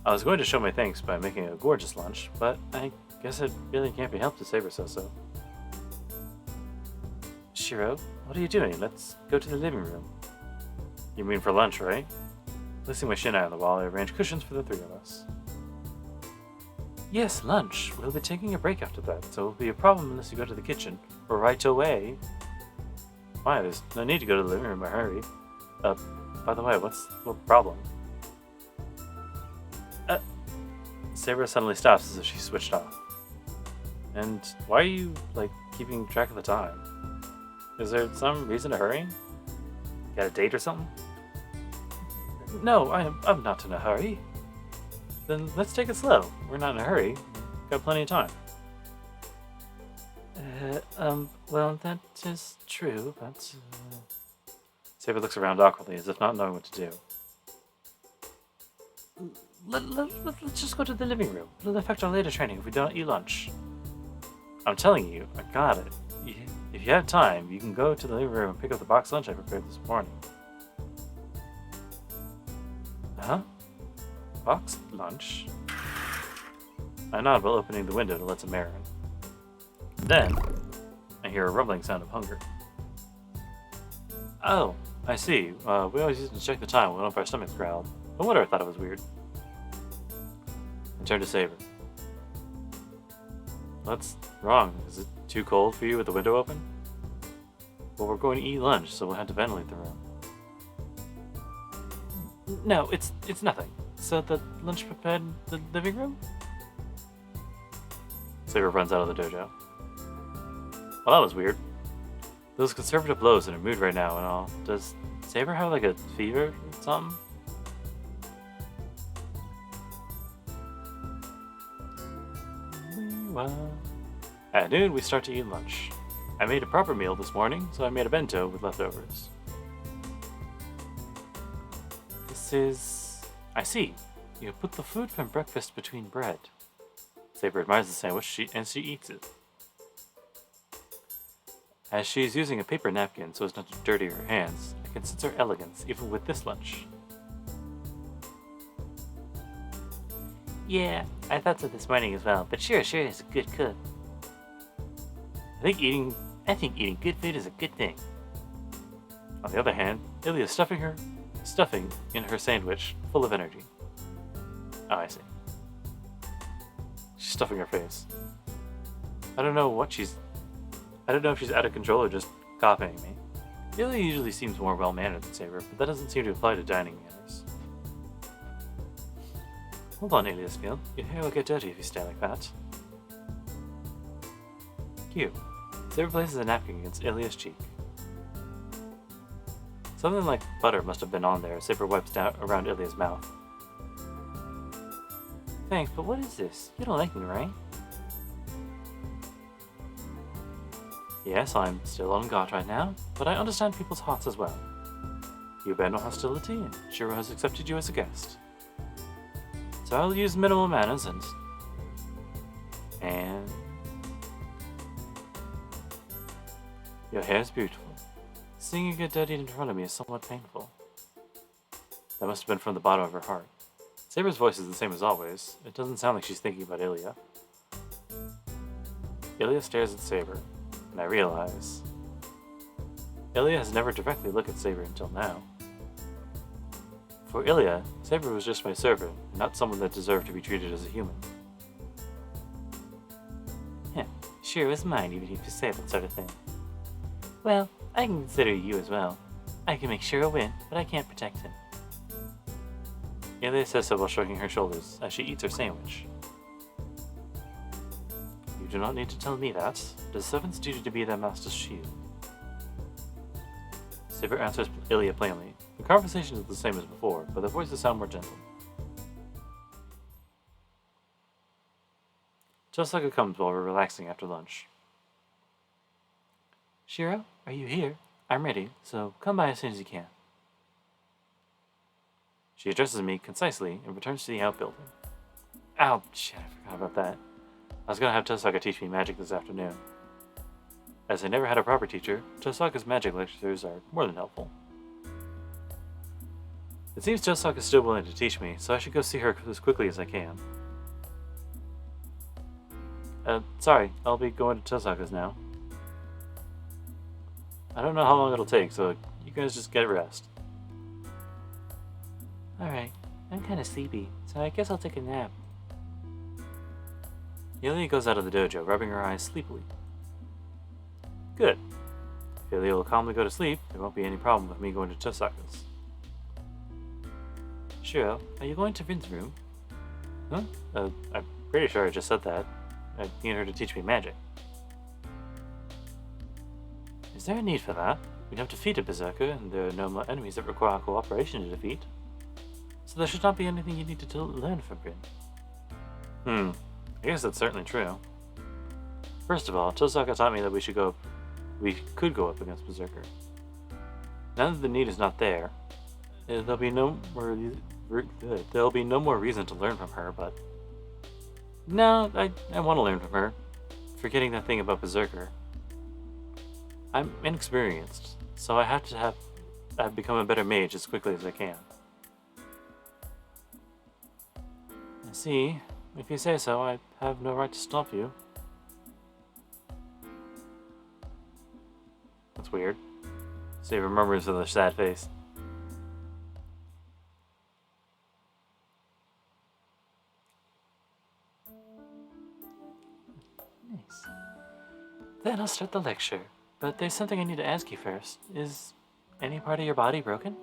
I was going to show my thanks by making a gorgeous lunch, but I guess it really can't be helped if Saber says so. Shiro, what are you doing? Let's go to the living room. You mean for lunch, right? Placing my shin on the wall, I arranged cushions for the three of us. Yes, lunch. We'll be taking a break after that, so it will be a problem unless you go to the kitchen right away. Why, there's no need to go to the living room in a hurry. By the way, what's the problem? Saber suddenly stops as if she switched off. And why are you, keeping track of the time? Is there some reason to hurry? Got a date or something? No, I'm not in a hurry. Then let's take it slow. We're not in a hurry. Got plenty of time. Well, that is true, but... Saber looks around awkwardly as if not knowing what to do. Let's just go to the living room. It'll affect our later training if we don't eat lunch. I'm telling you, I got it. If you have time, you can go to the living room and pick up the box lunch I prepared this morning. Huh? Box lunch? I nod while opening the window to let some air in. Then, I hear a rumbling sound of hunger. Oh, I see. We always used to check the time when one of our stomachs growled. No wonder I thought it was weird. I turned to Saber. What's wrong? Is it too cold for you with the window open? Well, we're going to eat lunch, so we'll have to ventilate the room. No, it's nothing. So the lunch prepared in the living room? Saber runs out of the dojo. Well, that was weird. Those conservative blows in her mood right now and all. Does Saber have a fever or something? Well, at noon we start to eat lunch. I made a proper meal this morning, so I made a bento with leftovers. This is... I see. You put the food from breakfast between bread. Saber admires the sandwich and she eats it. As she is using a paper napkin so as not to dirty her hands, I can sense her elegance even with this lunch. Yeah, I thought so this morning as well, but sure is a good cook. I think eating good food is a good thing. On the other hand, Ilya is stuffing in her sandwich full of energy. Oh, I see. She's stuffing her face. I don't know if she's out of control or just copying me. Ilya usually seems more well-mannered than Saber, but that doesn't seem to apply to dining manners. Hold on, Iliasfield. Your hair will get dirty if you stare like that. Cute. Saber places a napkin against Ilya's cheek. Something like butter must have been on there as Saber wipes down around Ilya's mouth. Thanks, but what is this? You don't like me, right? Yes, I'm still on guard right now, but I understand people's hearts as well. You bear no hostility, and Shiro has accepted you as a guest. So I'll use minimal manners and... Your hair is beautiful. Seeing you get dirtied in front of me is somewhat painful. That must have been from the bottom of her heart. Saber's voice is the same as always. It doesn't sound like she's thinking about Ilya. Ilya stares at Saber, and I realize... Ilya has never directly looked at Saber until now. For Ilya, Saber was just my servant, not someone that deserved to be treated as a human. Shiro is mine even if you say that sort of thing. Well, I can consider you as well. I can make Shiro win, but I can't protect him. Ilya says so while shrugging her shoulders as she eats her sandwich. You do not need to tell me that. It is servant's duty to be their master's shield. Saber answers Ilya plainly. The conversation is the same as before, but the voices sound more gentle. Chosaka comes while we're relaxing after lunch. Shiro, are you here? I'm ready, so come by as soon as you can. She addresses me concisely and returns to the outbuilding. Ow, shit, I forgot about that. I was gonna have Chosaka teach me magic this afternoon. As I never had a proper teacher, Chosaka's magic lectures are more than helpful. It seems Chosaka is still willing to teach me, so I should go see her as quickly as I can. Sorry, I'll be going to Chosaka's now. I don't know how long it'll take, so you guys just get rest. Alright, I'm kinda sleepy, so I guess I'll take a nap. Ilya goes out of the dojo, rubbing her eyes sleepily. Good. If Ilya will calmly go to sleep, there won't be any problem with me going to Chosaka's. Shiro, are you going to Rin's room? Huh? I'm pretty sure I just said that. I need her to teach me magic. Is there a need for that? We'd have defeated Berserker, and there are no more enemies that require cooperation to defeat. So there should not be anything you need to learn from Rin. I guess that's certainly true. First of all, Chosaka taught me that we could go up against Berserker. Now that the need is not there, there'll be no more reason to learn from her, but... No, I want to learn from her. Forgetting that thing about Berserker. I'm inexperienced, so I have to have become a better mage as quickly as I can. I see. If you say so, I have no right to stop you. That's weird. Saber murmurs with a sad face. Nice. Then I'll start the lecture. But there's something I need to ask you first. Is any part of your body broken?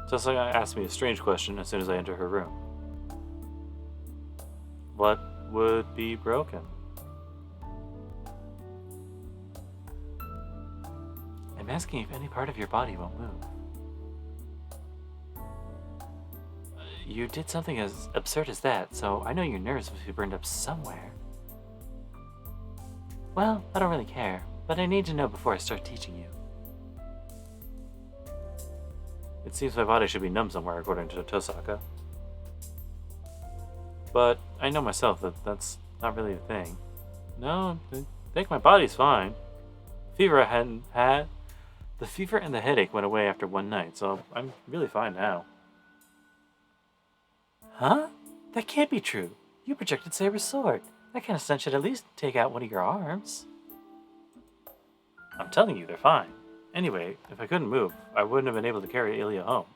Chosaka asked me a strange question as soon as I enter her room. What would be broken? I'm asking if any part of your body won't move. You did something as absurd as that, so I know your nerves must be burned up somewhere. Well, I don't really care, but I need to know before I start teaching you. It seems my body should be numb somewhere, according to Chosaka. But I know myself that that's not really a thing. No, I think my body's fine. The fever and the headache went away after one night, so I'm really fine now. Huh? That can't be true. You projected Saber's sword. That kind of stunt should at least take out one of your arms. I'm telling you, they're fine. Anyway, if I couldn't move, I wouldn't have been able to carry Ilya home.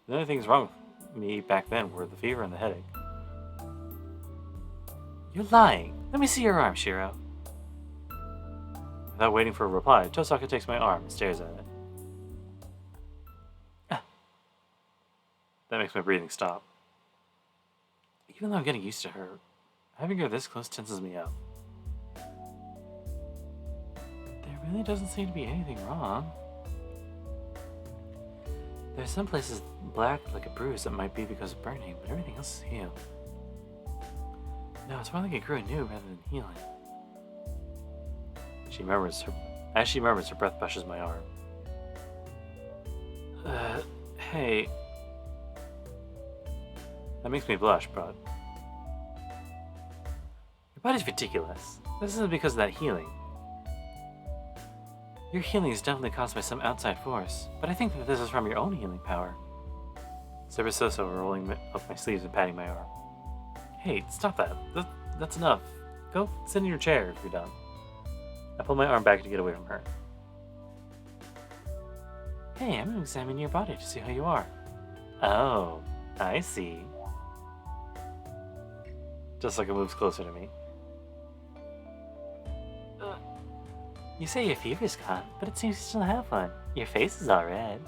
The only things wrong with me back then were the fever and the headache. You're lying. Let me see your arm, Shiro. Without waiting for a reply, Chosaka takes my arm and stares at it. That makes my breathing stop. Even though I'm getting used to her, having her this close tenses me up. There really doesn't seem to be anything wrong. There's some places black like a bruise that might be because of burning, but everything else is healed. No, it's more like it grew anew rather than healing. As she murmurs, her breath brushes my arm. Hey. That makes me blush, but... Your body's ridiculous. This isn't because of that healing. Your healing is definitely caused by some outside force, but I think that this is from your own healing power. Saber so rolling up my sleeves and patting my arm. Hey, stop that. That's enough. Go sit in your chair if you're done. I pull my arm back to get away from her. Hey, I'm gonna examine your body to see how you are. Oh, I see. Just like it moves closer to me. You say your fever's gone, but it seems you still have one. Your face is all red.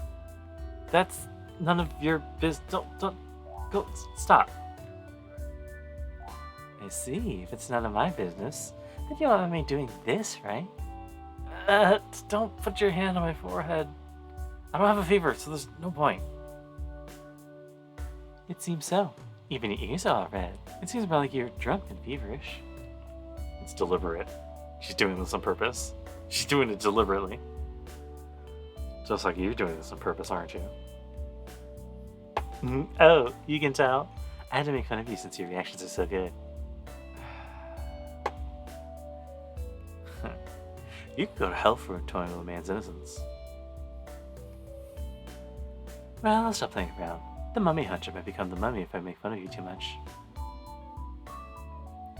That's none of your business. Don't go. Stop. I see. If it's none of my business, then you don't want me doing this, right? Don't put your hand on my forehead. I don't have a fever, so there's no point. It seems so. Even your ears are all red. It seems more like you're drunk than feverish. It's deliberate. She's doing this on purpose. She's doing it deliberately. Just like you're doing this on purpose, aren't you? Oh, you can tell. I had to make fun of you since your reactions are so good. You could go to hell for toying with a man's innocence. Well, I'll stop playing around. The mummy hunter might become the mummy if I make fun of you too much.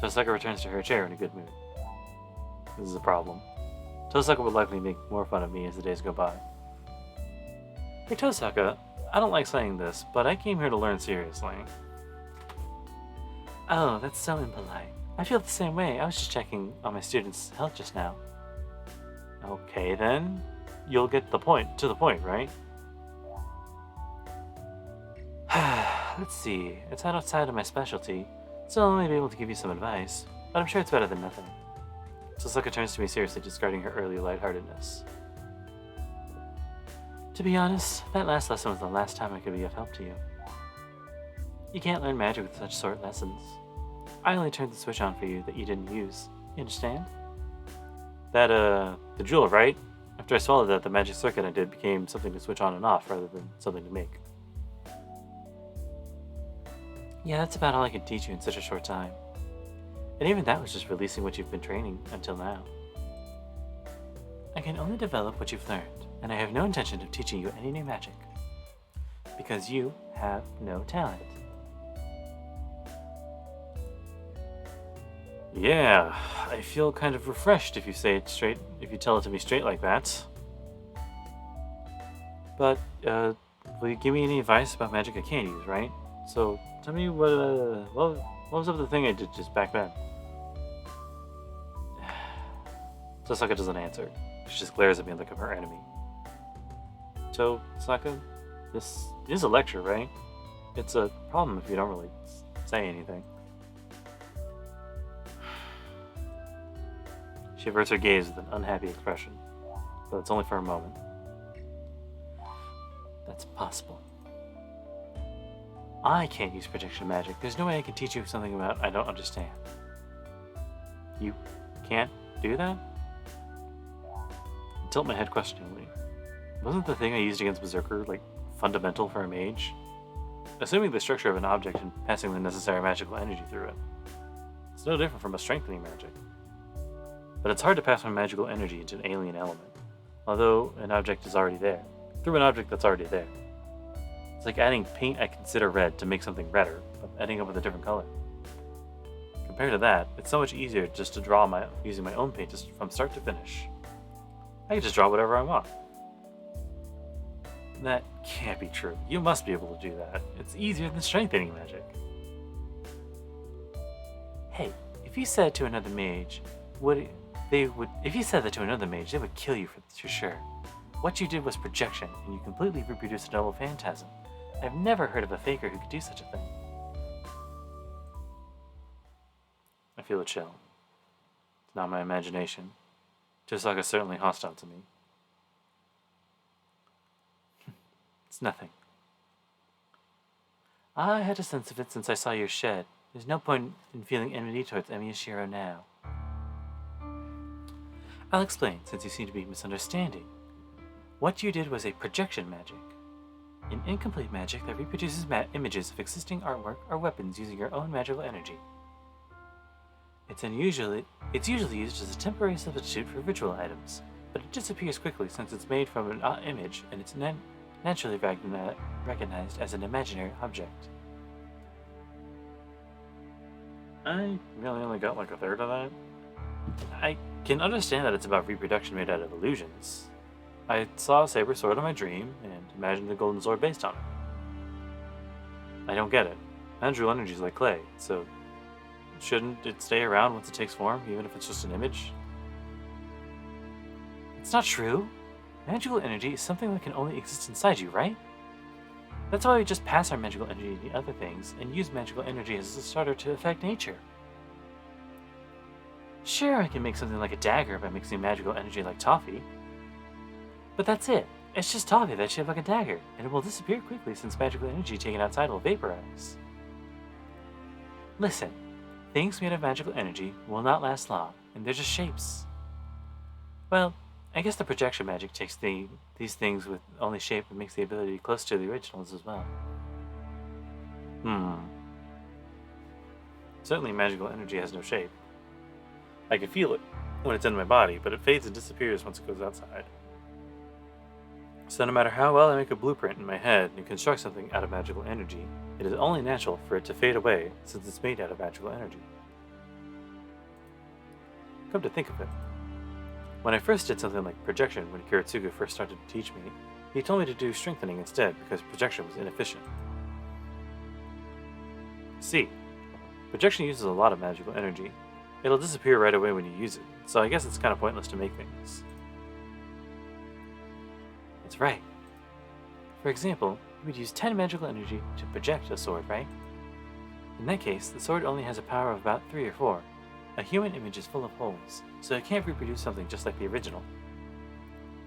Tosaka returns to her chair in a good mood. This is a problem. Tosaka would likely make more fun of me as the days go by. Hey Tosaka, I don't like saying this, but I came here to learn seriously. Oh, that's so impolite. I feel the same way. I was just checking on my students' health just now. Okay then. You'll get to the point, right? Let's see. It's outside of my specialty, so I'll only be able to give you some advice, but I'm sure it's better than nothing. Tosaka turns to me seriously, discarding her early lightheartedness. To be honest, that last lesson was the last time I could be of help to you. You can't learn magic with such short lessons. I only turned the switch on for you that you didn't use. You understand? The jewel, right? After I swallowed that, the magic circuit I did became something to switch on and off rather than something to make. Yeah, that's about all I could teach you in such a short time. And even that was just releasing what you've been training until now. I can only develop what you've learned, and I have no intention of teaching you any new magic. Because you have no talent. Yeah, I feel kind of refreshed if you say it straight, if you tell it to me straight like that. But, will you give me any advice about magic I can't use, right? So, tell me what was up with the thing I did just back then? Tosaka doesn't answer. She just glares at me like I'm her enemy. So, Saka, this is a lecture, right? It's a problem if you don't really say anything. She averts her gaze with an unhappy expression, but it's only for a moment. That's impossible. I can't use protection magic. There's no way I can teach you something about I don't understand. You can't do that? I tilt my head questioningly. Wasn't the thing I used against Berserker, like, fundamental for a mage? Assuming the structure of an object and passing the necessary magical energy through it. It's no different from a strengthening magic. But it's hard to pass my magical energy into an alien element, although an object is already there, through an object that's already there. It's like adding paint I consider red to make something redder, but ending up with a different color. Compared to that, it's so much easier just to draw using my own paint from start to finish. I can just draw whatever I want. That can't be true. You must be able to do that. It's easier than strengthening magic. Hey, if you said to another mage, if you said that to another mage, they would kill you for sure. What you did was projection, and you completely reproduced a double phantasm. I've never heard of a faker who could do such a thing. I feel a chill. It's not my imagination. Tosaka's certainly hostile to me. It's nothing. I had a sense of it since I saw your shed. There's no point in feeling enmity towards Emiyashiro now. I'll explain, since you seem to be misunderstanding. What you did was a projection magic. An incomplete magic that reproduces images of existing artwork or weapons using your own magical energy. It's usually used as a temporary substitute for ritual items, but it disappears quickly since it's made from an image and it's naturally recognized as an imaginary object. I really only got like a third of that. I can understand that it's about reproduction made out of illusions. I saw a saber sword in my dream and imagined the golden sword based on it. I don't get it. Magical energy is like clay, so shouldn't it stay around once it takes form, even if it's just an image? It's not true. Magical energy is something that can only exist inside you, right? That's why we just pass our magical energy to other things and use magical energy as a starter to affect nature. Sure, I can make something like a dagger by mixing magical energy like toffee. But that's it. It's just toffee that's shaped like a dagger, and it will disappear quickly since magical energy taken outside will vaporize. Listen, things made of magical energy will not last long, and they're just shapes. Well, I guess the projection magic takes these things with only shape and makes the ability close to the originals as well. Certainly magical energy has no shape. I can feel it when it's in my body, but it fades and disappears once it goes outside. So no matter how well I make a blueprint in my head and construct something out of magical energy, it is only natural for it to fade away since it's made out of magical energy. Come to think of it, when I first did something like projection when Kiritsugu first started to teach me, he told me to do strengthening instead because projection was inefficient. See, projection uses a lot of magical energy. It'll disappear right away when you use it, so I guess it's kind of pointless to make things. That's right. For example, you would use 10 magical energy to project a sword, right? In that case, the sword only has a power of about 3 or 4. A human image is full of holes, so it can't reproduce something just like the original.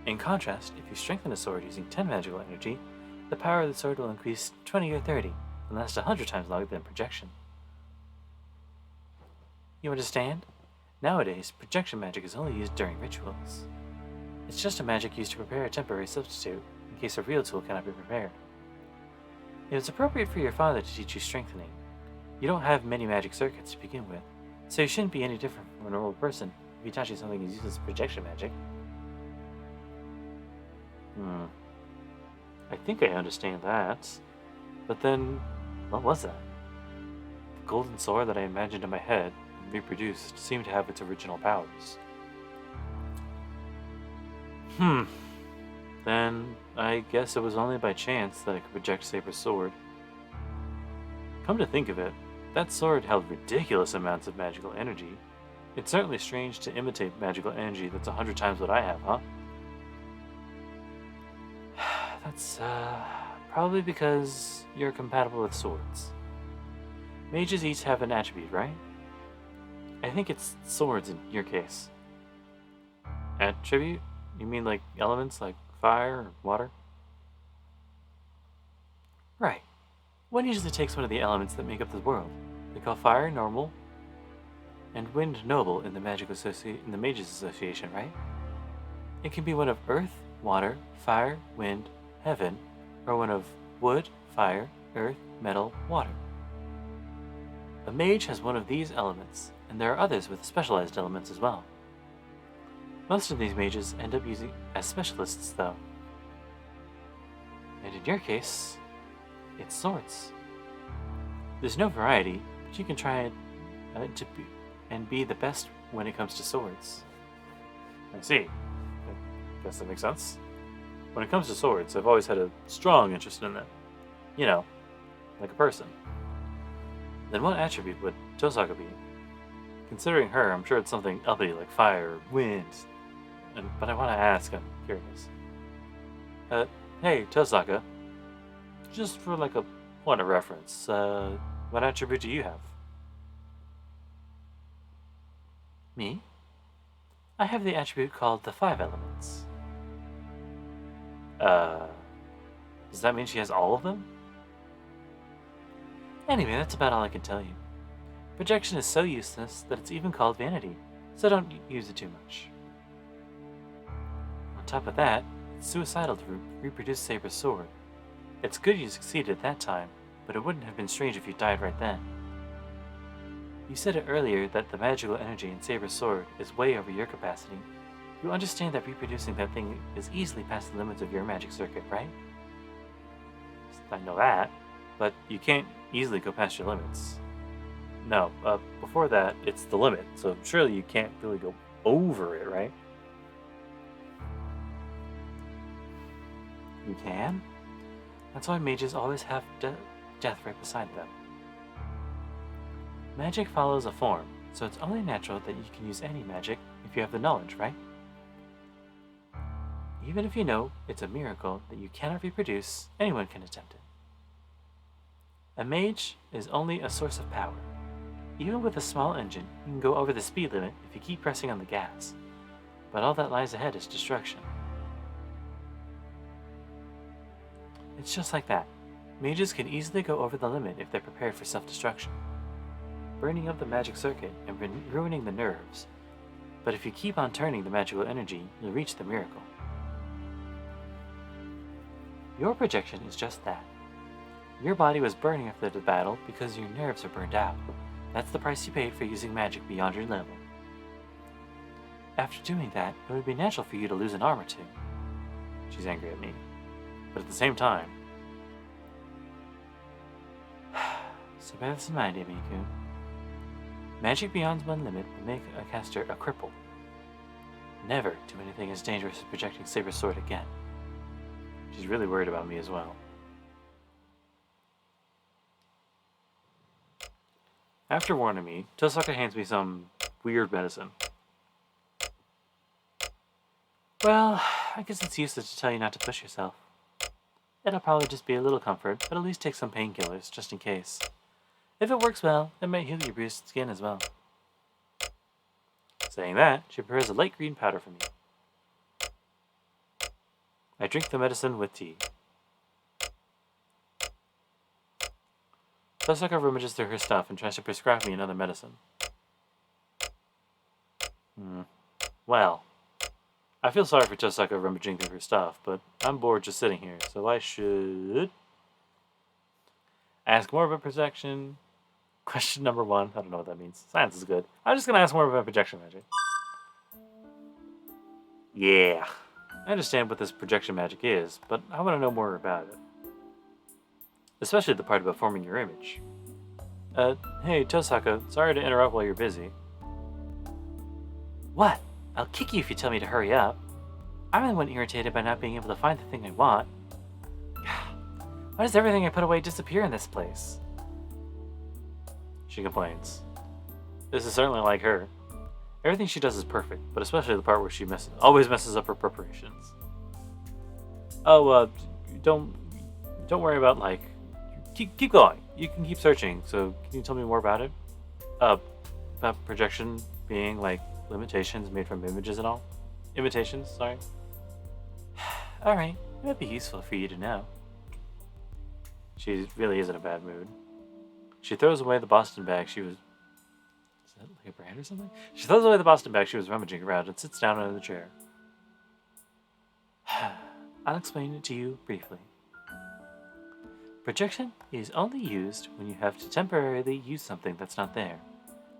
In contrast, if you strengthen a sword using 10 magical energy, the power of the sword will increase 20 or 30 and last 100 times longer than projection. You understand? Nowadays, projection magic is only used during rituals. It's just a magic used to prepare a temporary substitute in case a real tool cannot be prepared. It was appropriate for your father to teach you strengthening. You don't have many magic circuits to begin with, so you shouldn't be any different from a normal person if he taught you something that uses projection magic. I think I understand that. But then, what was that? The golden sword that I imagined in my head and reproduced seemed to have its original powers. Then I guess it was only by chance that I could project Saber's sword. Come to think of it, that sword held ridiculous amounts of magical energy. It's certainly strange to imitate magical energy that's 100 times what I have, huh? That's, probably because you're compatible with swords. Mages each have an attribute, right? I think it's swords in your case. Attribute? You mean like elements like fire or water? Right. One usually takes one of the elements that make up the world. They call fire normal and wind noble in the Mages Association, right? It can be one of earth, water, fire, wind, heaven, or one of wood, fire, earth, metal, water. A mage has one of these elements, and there are others with specialized elements as well. Most of these mages end up using as specialists, though. And in your case, it's swords. There's no variety, but you can try and be the best when it comes to swords. I see. I guess that makes sense. When it comes to swords, I've always had a strong interest in them. You know, like a person. Then what attribute would Tosaka be? Considering her, I'm sure it's something uppity like fire or wind. But I want to ask, I'm curious. Hey, Tosaka. Just for like a point of reference, what attribute do you have? Me? I have the attribute called the 5 elements. Does that mean she has all of them? Anyway, that's about all I can tell you. Projection is so useless that it's even called vanity, so don't use it too much. On top of that, it's suicidal to reproduce Saber's sword. It's good you succeeded at that time, but it wouldn't have been strange if you died right then. You said it earlier that the magical energy in Saber's sword is way over your capacity. You understand that reproducing that thing is easily past the limits of your magic circuit, right? I know that, but you can't easily go past your limits. No, before that, it's the limit, so surely you can't really go over it, right? You can? That's why mages always have death right beside them. Magic follows a form, so it's only natural that you can use any magic if you have the knowledge, right? Even if you know it's a miracle that you cannot reproduce, anyone can attempt it. A mage is only a source of power. Even with a small engine, you can go over the speed limit if you keep pressing on the gas. But all that lies ahead is destruction. It's just like that. Mages can easily go over the limit if they're prepared for self-destruction. Burning up the magic circuit and ruining the nerves. But if you keep on turning the magical energy, you'll reach the miracle. Your projection is just that. Your body was burning after the battle because your nerves are burned out. That's the price you paid for using magic beyond your level. After doing that, it would be natural for you to lose an arm or two. She's angry at me. But at the same time... So bear this in mind, Amiku. Magic beyond one limit will make a caster a cripple. Never do anything as dangerous as projecting Saber's sword again. She's really worried about me as well. After warning me, Tosaka hands me some weird medicine. Well, I guess it's useless to tell you not to push yourself. It'll probably just be a little comfort, but at least take some painkillers, just in case. If it works well, it might heal your bruised skin as well. Saying that, she prepares a light green powder for me. I drink the medicine with tea. Tosaka rummages through her stuff and tries to prescribe me another medicine. Well, I feel sorry for Tosaka rummaging through her stuff, but I'm bored just sitting here, so I should... ask more about projection. Question number 1. I don't know what that means. Science is good. I'm just going to ask more about projection magic. Yeah. I understand what this projection magic is, but I want to know more about it. Especially the part about forming your image. Hey, Tosaka, sorry to interrupt while you're busy. What? I'll kick you if you tell me to hurry up. I'm the one irritated by not being able to find the thing I want. Why does everything I put away disappear in this place? She complains. This is certainly like her. Everything she does is perfect, but especially the part where she always messes up her preparations. Oh, don't worry about, like... Keep going. You can keep searching, so can you tell me more about it? About projection being, like, limitations made from images and all? Imitations, sorry. Alright, it might be useful for you to know. She really is in a bad mood. She throws away the Boston bag she was... Is that like a brand or something? She throws away the Boston bag she was rummaging around and sits down in the chair. I'll explain it to you briefly. Projection is only used when you have to temporarily use something that's not there.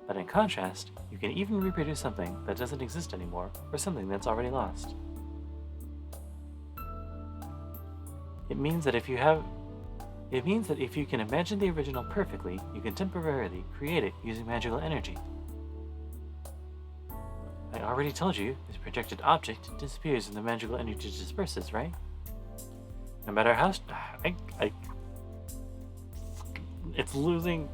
But in contrast, you can even reproduce something that doesn't exist anymore, or something that's already lost. It means that if you can imagine the original perfectly, you can temporarily create it using magical energy. I already told you, this projected object disappears when the magical energy disperses, right? No matter how... It's losing...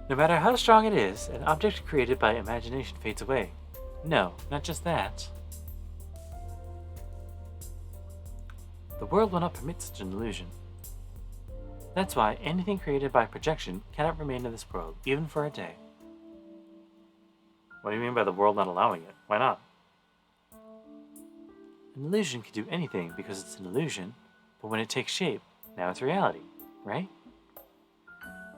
No matter how strong it is, an object created by imagination fades away. No, not just that. The world will not permit such an illusion. That's why anything created by projection cannot remain in this world, even for a day. What do you mean by the world not allowing it? Why not? An illusion can do anything because it's an illusion, but when it takes shape, now it's reality, right?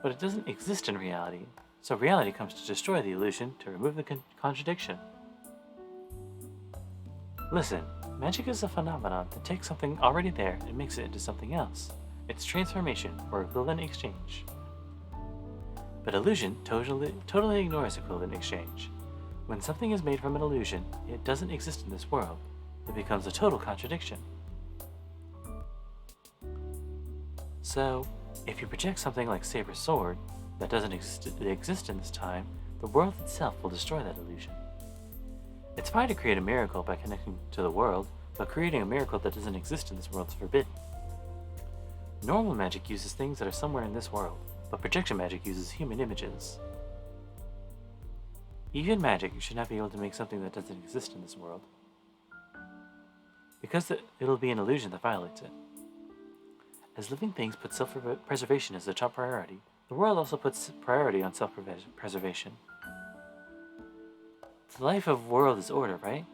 But it doesn't exist in reality, so reality comes to destroy the illusion to remove the contradiction. Listen, magic is a phenomenon that takes something already there and makes it into something else. It's transformation, or equivalent exchange. But illusion totally ignores equivalent exchange. When something is made from an illusion, it doesn't exist in this world. It becomes a total contradiction. So, if you project something like Saber's sword that doesn't exist in this time, the world itself will destroy that illusion. It's fine to create a miracle by connecting to the world, but creating a miracle that doesn't exist in this world is forbidden. Normal magic uses things that are somewhere in this world, but projection magic uses human images. Even magic should not be able to make something that doesn't exist in this world, because it'll be an illusion that violates it. As living things put self-preservation as their top priority, the world also puts priority on self-preservation. The life of a world is order, right?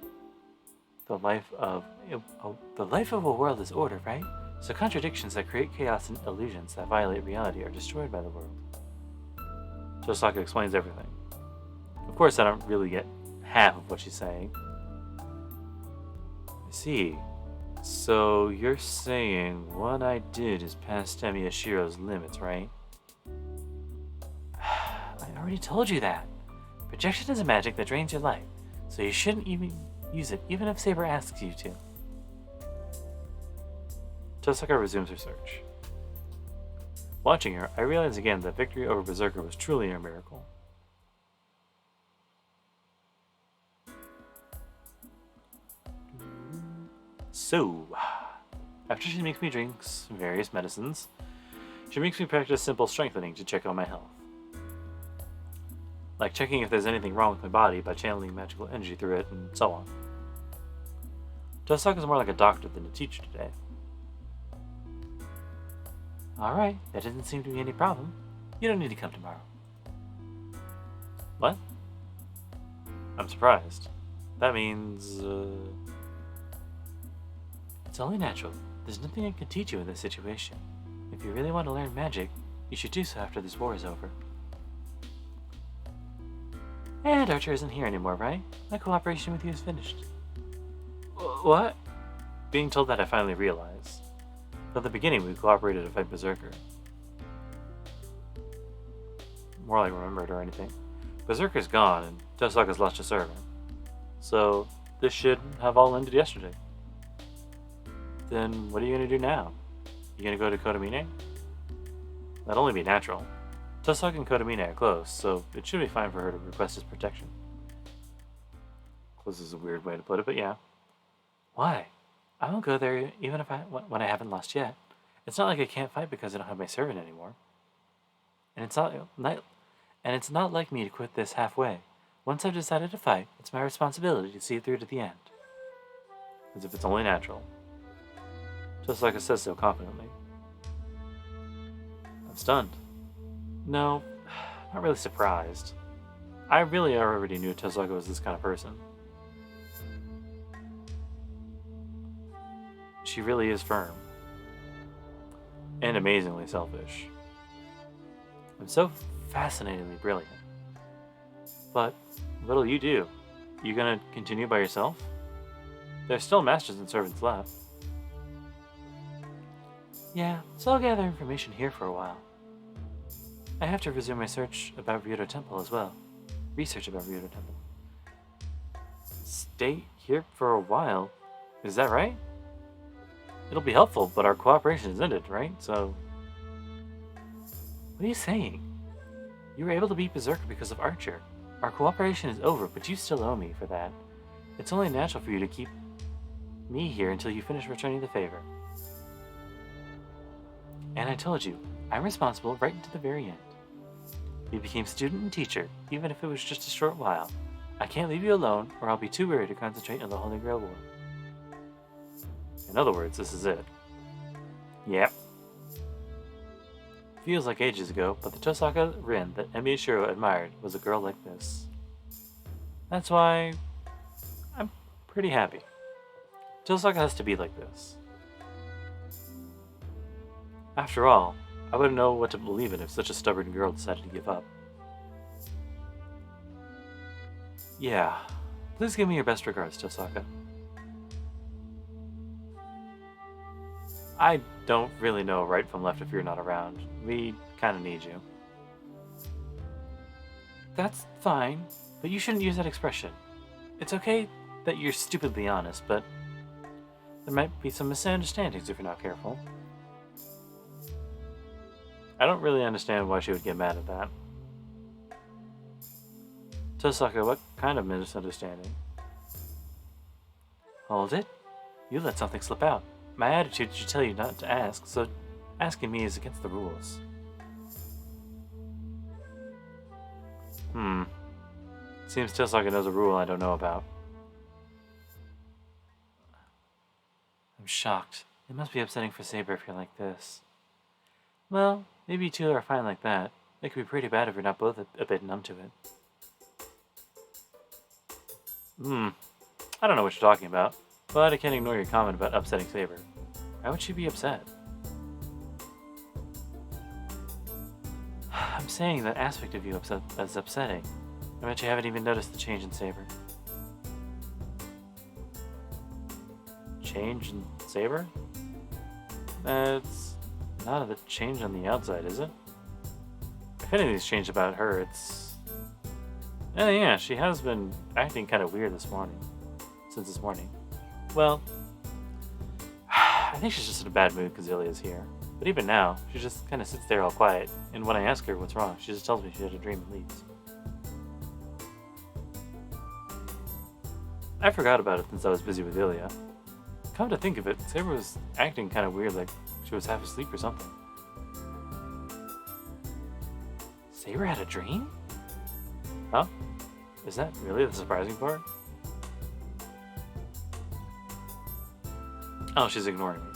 The life of a world is order, right? So contradictions that create chaos and illusions that violate reality are destroyed by the world. Tosaka explains everything. Of course, I don't really get half of what she's saying. I see. So you're saying what I did is past Temiyashiro's limits, right? I already told you that. Projection is a magic that drains your life, so you shouldn't even use it, even if Saber asks you to. Tosaka resumes her search. Watching her, I realize again that victory over Berserker was truly a miracle. So, after she makes me drink various medicines, she makes me practice simple strengthening to check on my health. Like checking if there's anything wrong with my body by channeling magical energy through it, and so on. Tosaka's more like a doctor than a teacher today. Alright, there doesn't seem to be any problem. You don't need to come tomorrow. What? I'm surprised. That means, It's only natural. There's nothing I can teach you in this situation. If you really want to learn magic, you should do so after this war is over. And Archer isn't here anymore, right? My cooperation with you is finished. What? Being told that, I finally realized. From the beginning, we cooperated to fight Berserker. More like remembered or anything. Berserker's gone, and Tosaka's lost a servant. So, this should have all ended yesterday. Then, what are you going to do now? You going to go to Kotomine? That'd only be natural. Tosaka and Kotomine are close, so it should be fine for her to request his protection. Close is a weird way to put it, but yeah. Why? I won't go there even when I haven't lost yet. It's not like I can't fight because I don't have my servant anymore. And it's not like me to quit this halfway. Once I've decided to fight, it's my responsibility to see it through to the end. As if it's only natural. Tosaka says so confidently. I'm stunned. No, not really surprised. I really already knew Tosaka was this kind of person. She really is firm. And amazingly selfish. And so fascinatingly brilliant. But what'll you do? You gonna continue by yourself? There's still masters and servants left. Yeah, so I'll gather information here for a while. I have to resume my search about Ryoto Temple as well. Research about Ryoto Temple. Stay here for a while? Is that right? It'll be helpful, but our cooperation is ended, right? So... What are you saying? You were able to beat Berserker because of Archer. Our cooperation is over, but you still owe me for that. It's only natural for you to keep me here until you finish returning the favor. And I told you, I'm responsible right into the very end. We became student and teacher, even if it was just a short while. I can't leave you alone, or I'll be too weary to concentrate on the Holy Grail War. In other words, this is it. Yep. Feels like ages ago, but the Tosaka Rin that Temiyashiro admired was a girl like this. That's why I'm pretty happy. Tosaka has to be like this. After all, I wouldn't know what to believe in if such a stubborn girl decided to give up. Yeah, please give me your best regards, Tosaka. I don't really know right from left if you're not around. We kind of need you. That's fine, but you shouldn't use that expression. It's okay that you're stupidly honest, but there might be some misunderstandings if you're not careful. I don't really understand why she would get mad at that. Tosaka, what kind of misunderstanding? Hold it. You let something slip out. My attitude should tell you not to ask, so asking me is against the rules. Seems Tosaka knows a rule I don't know about. I'm shocked. It must be upsetting for Saber if you're like this. Well, maybe you two are fine like that. It could be pretty bad if you're not both a bit numb to it. I don't know what you're talking about, but I can't ignore your comment about upsetting Saber. Why would she be upset? I'm saying that aspect of you that's upsetting. I bet you haven't even noticed the change in Saber. Change in Saber? It's not a change on the outside, is it? If anything's changed about her, it's... yeah, she has been acting kind of weird this morning. Since this morning. Well, I think she's just in a bad mood because Ilya's here. But even now, she just kind of sits there all quiet, and when I ask her what's wrong, she just tells me she had a dream and leaves. I forgot about it since I was busy with Ilya. Come to think of it, Saber was acting kind of weird, like she was half asleep or something. Saber had a dream? Huh? Is that really the surprising part? Oh, she's ignoring me.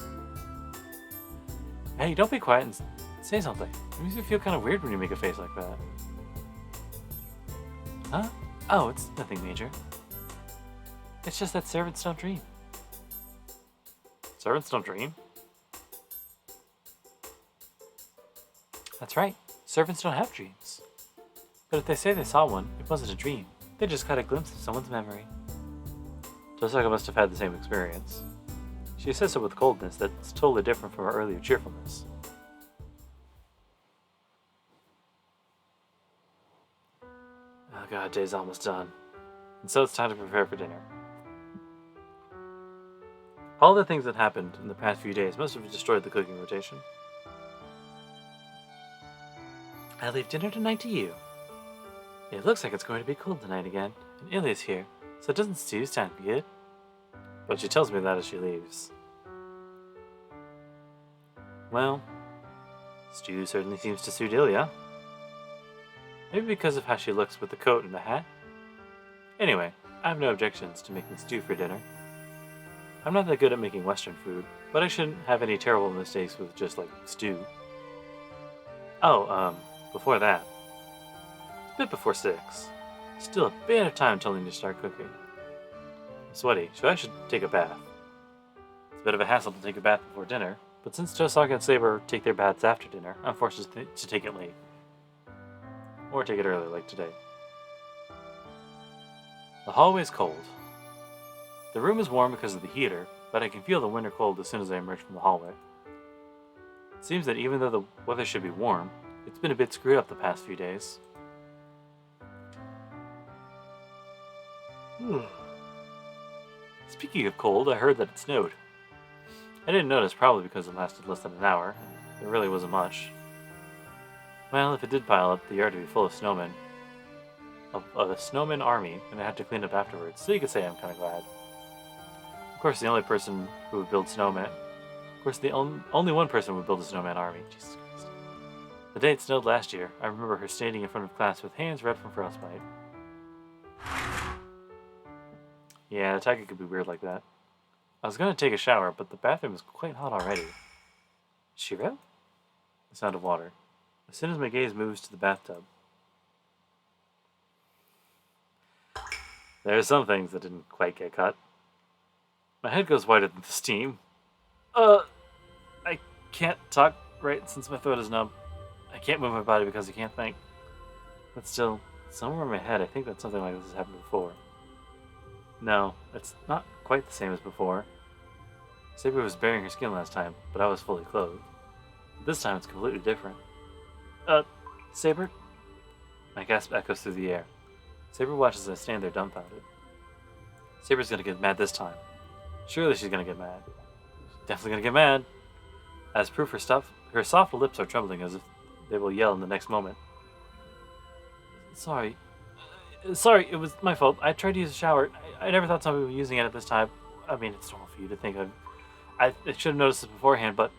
Hey, don't be quiet and say something. It makes me feel kind of weird when you make a face like that. Huh? Oh, it's nothing major. It's just that servants don't dream. Servants don't dream? That's right. Servants don't have dreams. But if they say they saw one, it wasn't a dream. They just got a glimpse of someone's memory. Tosaka must have had the same experience. She says so with coldness that's totally different from her earlier cheerfulness. Oh god, day's almost done. And so it's time to prepare for dinner. All the things that happened in the past few days must have destroyed the cooking rotation. I leave dinner tonight to you. It looks like it's going to be cold tonight again, and Ilya's here, so it doesn't stew sound good. But she tells me that as she leaves. Well, stew certainly seems to suit Ilya. Maybe because of how she looks with the coat and the hat. Anyway, I have no objections to making stew for dinner. I'm not that good at making Western food, but I shouldn't have any terrible mistakes with just, like, stew. Oh, before that. It's a bit before 6. Still a bit of time till I need to start cooking. I'm sweaty, so I should take a bath. It's a bit of a hassle to take a bath before dinner, but since Tosaka and Saber take their baths after dinner, I'm forced to take it late. Or take it early, like today. The hallway's cold. The room is warm because of the heater, but I can feel the winter cold as soon as I emerge from the hallway. It seems that even though the weather should be warm, it's been a bit screwed up the past few days. Speaking of cold, I heard that it snowed. I didn't notice, probably because it lasted less than an hour, and there really wasn't much. Well, if it did pile up, the yard would be full of snowmen. Of a snowman army, and I had to clean up afterwards, so you could say I'm kind of glad. Of course, the only person who would build snowman... Of course, the only one person would build a snowman army. Jesus Christ. The day it snowed last year, I remember her standing in front of class with hands red from frostbite. Yeah, Tiger could be weird like that. I was going to take a shower, but the bathroom is quite hot already. Shiro? The sound of water. As soon as my gaze moves to the bathtub. There are some things that didn't quite get cut. My head goes whiter than the steam. I can't talk right since my throat is numb. I can't move my body because I can't think. But still, somewhere in my head I think that something like this has happened before. No, it's not quite the same as before. Saber was bearing her skin last time, but I was fully clothed. This time it's completely different. Saber? My gasp echoes through the air. Saber watches as I stand there dumbfounded. Saber's gonna get mad this time. Surely she's gonna get mad. She's definitely gonna get mad. As proof, her soft lips are trembling as if they will yell in the next moment. Sorry, it was my fault. I tried to use a shower. I never thought somebody would be using it at this time. I mean, it's normal for you to think of. I should have noticed this beforehand, but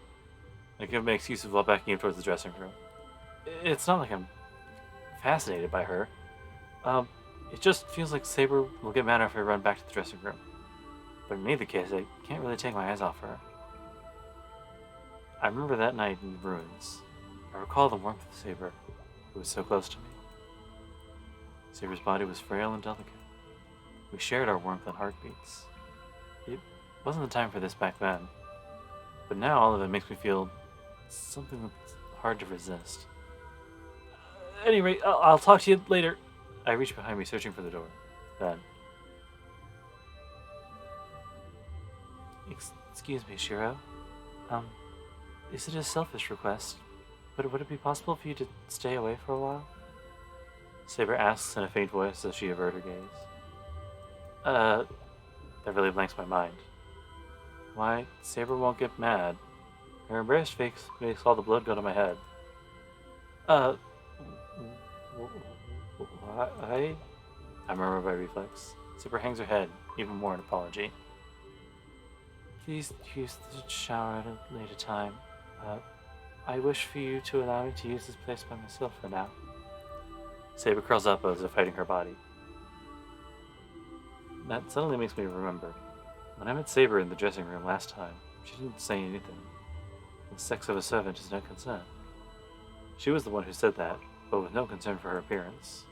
I give my excuses while backing up towards the dressing room. It's not like I'm fascinated by her. It just feels like Saber will get mad if I run back to the dressing room. But in either case, I can't really take my eyes off her. I remember that night in the ruins. I recall the warmth of Saber, who was so close to me. Saber's body was frail and delicate. We shared our warmth and heartbeats. It wasn't the time for this back then, but now all of it makes me feel something that's hard to resist. Anyway, I'll talk to you later. I reach behind me, searching for the door. Then, excuse me, Shiro. Is it a selfish request? But would it be possible for you to stay away for a while? Saber asks in a faint voice as she averts her gaze. That really blanks my mind. Why, Saber won't get mad. Her embarrassed face makes all the blood go to my head. Why? I murmur by reflex. Saber hangs her head, even more in apology. Please use the shower at a later time. I wish for you to allow me to use this place by myself for now. Saber curls up as if hiding her body. That suddenly makes me remember. When I met Saber in the dressing room last time, she didn't say anything. The sex of a servant is no concern. She was the one who said that, but with no concern for her appearance.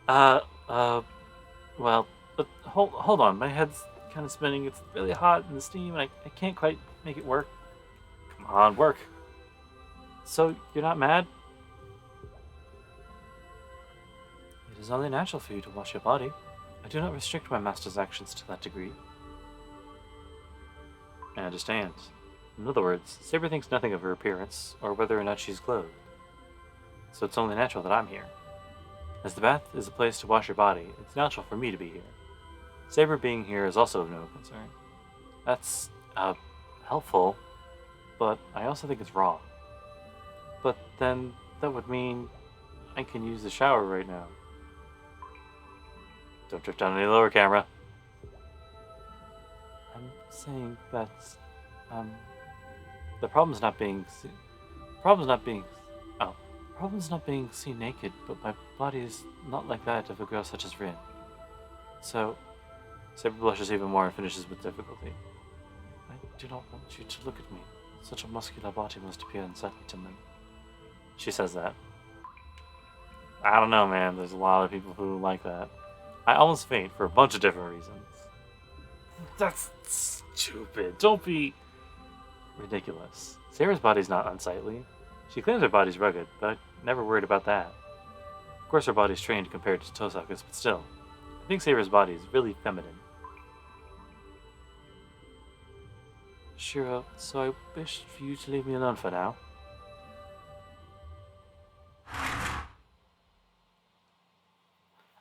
Well, but hold on, my head's kind of spinning. It's really hot in the steam, and I can't quite make it work. Come on, work. So, you're not mad? It is only natural for you to wash your body. I do not restrict my master's actions to that degree. I understand. In other words, Saber thinks nothing of her appearance, or whether or not she's clothed. So it's only natural that I'm here. As the bath is a place to wash your body, it's natural for me to be here. Saber being here is also of no concern. That's, helpful, but I also think it's wrong. But then, that would mean I can use the shower right now. Don't drift down any lower, camera. I'm saying that, the problem's not being seen naked, but my body is not like that of a girl such as Rin. So, Saber blushes even more and finishes with difficulty. I do not want you to look at me. Such a muscular body must appear unsightly to me. She says that. I don't know, man. There's a lot of people who like that. I almost faint for a bunch of different reasons. That's stupid. Don't be ridiculous. Sarah's body's not unsightly. She claims her body's rugged, but I never worried about that. Of course her body's trained compared to Tosaka's, but still. I think Saber's body is really feminine. Shiro, so I wish for you to leave me alone for now.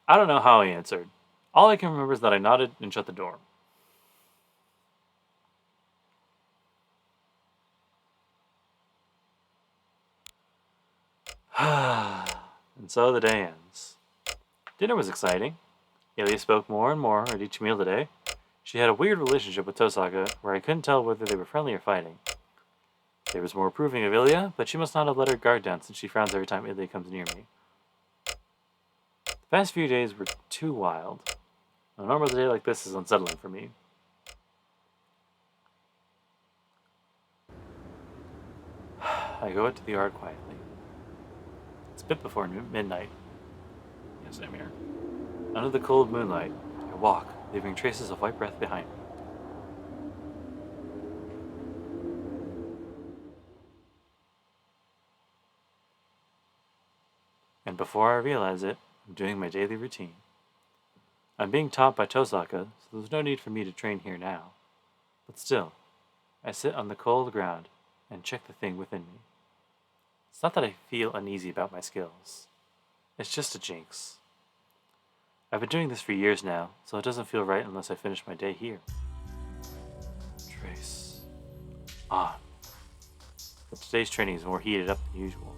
I don't know how I answered. All I can remember is that I nodded and shut the door. And so the day ends. Dinner was exciting. Ilia spoke more and more at each meal today. She had a weird relationship with Tosaka, where I couldn't tell whether they were friendly or fighting. There was more approving of Ilia, but she must not have let her guard down since she frowns every time Ilia comes near me. The past few days were too wild. A normal day like this is unsettling for me. I go into the yard quietly. It's a bit before midnight. Yes, I'm here. Under the cold moonlight, I walk, leaving traces of white breath behind me. And before I realize it, I'm doing my daily routine. I'm being taught by Tosaka, so there's no need for me to train here now. But still, I sit on the cold ground and check the thing within me. It's not that I feel uneasy about my skills. It's just a jinx. I've been doing this for years now, so it doesn't feel right unless I finish my day here. Trace. On. But today's training is more heated up than usual.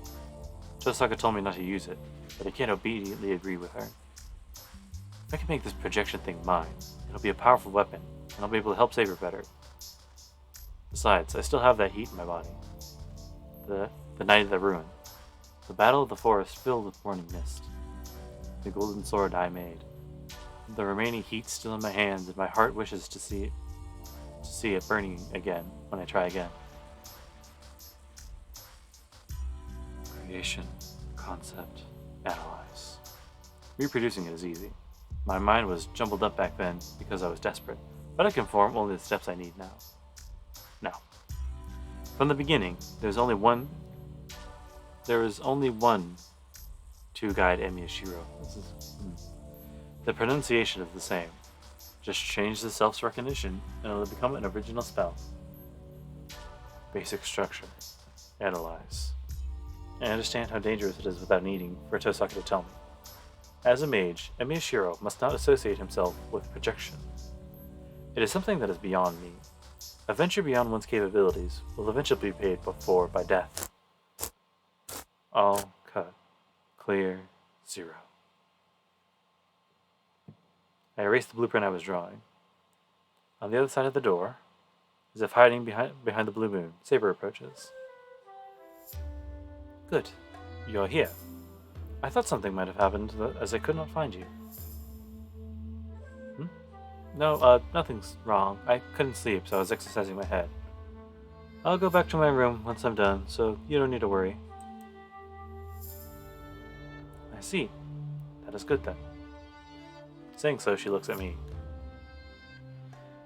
Tosaka told me not to use it, but I can't obediently agree with her. If I can make this projection thing mine, it'll be a powerful weapon, and I'll be able to help Saber better. Besides, I still have that heat in my body. The night of the ruin. The battle of the forest filled with morning mist. The golden sword I made. The remaining heat still in my hands, and my heart wishes to see it burning again when I try again. Creation, concept, analyze. Reproducing it is easy. My mind was jumbled up back then because I was desperate, but I can form only the steps I need now. Now, from the beginning, there was only one to guide Emiyashiro. The pronunciation is the same. Just change the self-recognition and it'll become an original spell. Basic structure. Analyze. I understand how dangerous it is without needing for Tosaka to tell me. As a mage, Emiyashiro must not associate himself with projection. It is something that is beyond me. A venture beyond one's capabilities will eventually be paid for by death. All cut. Clear. 0. I erased the blueprint I was drawing. On the other side of the door, as if hiding behind the blue moon, Saber approaches. Good. You're here. I thought something might have happened as I could not find you. No, nothing's wrong. I couldn't sleep, so I was exercising my head. I'll go back to my room once I'm done, so you don't need to worry. I see. That is good then. Saying so, she looks at me.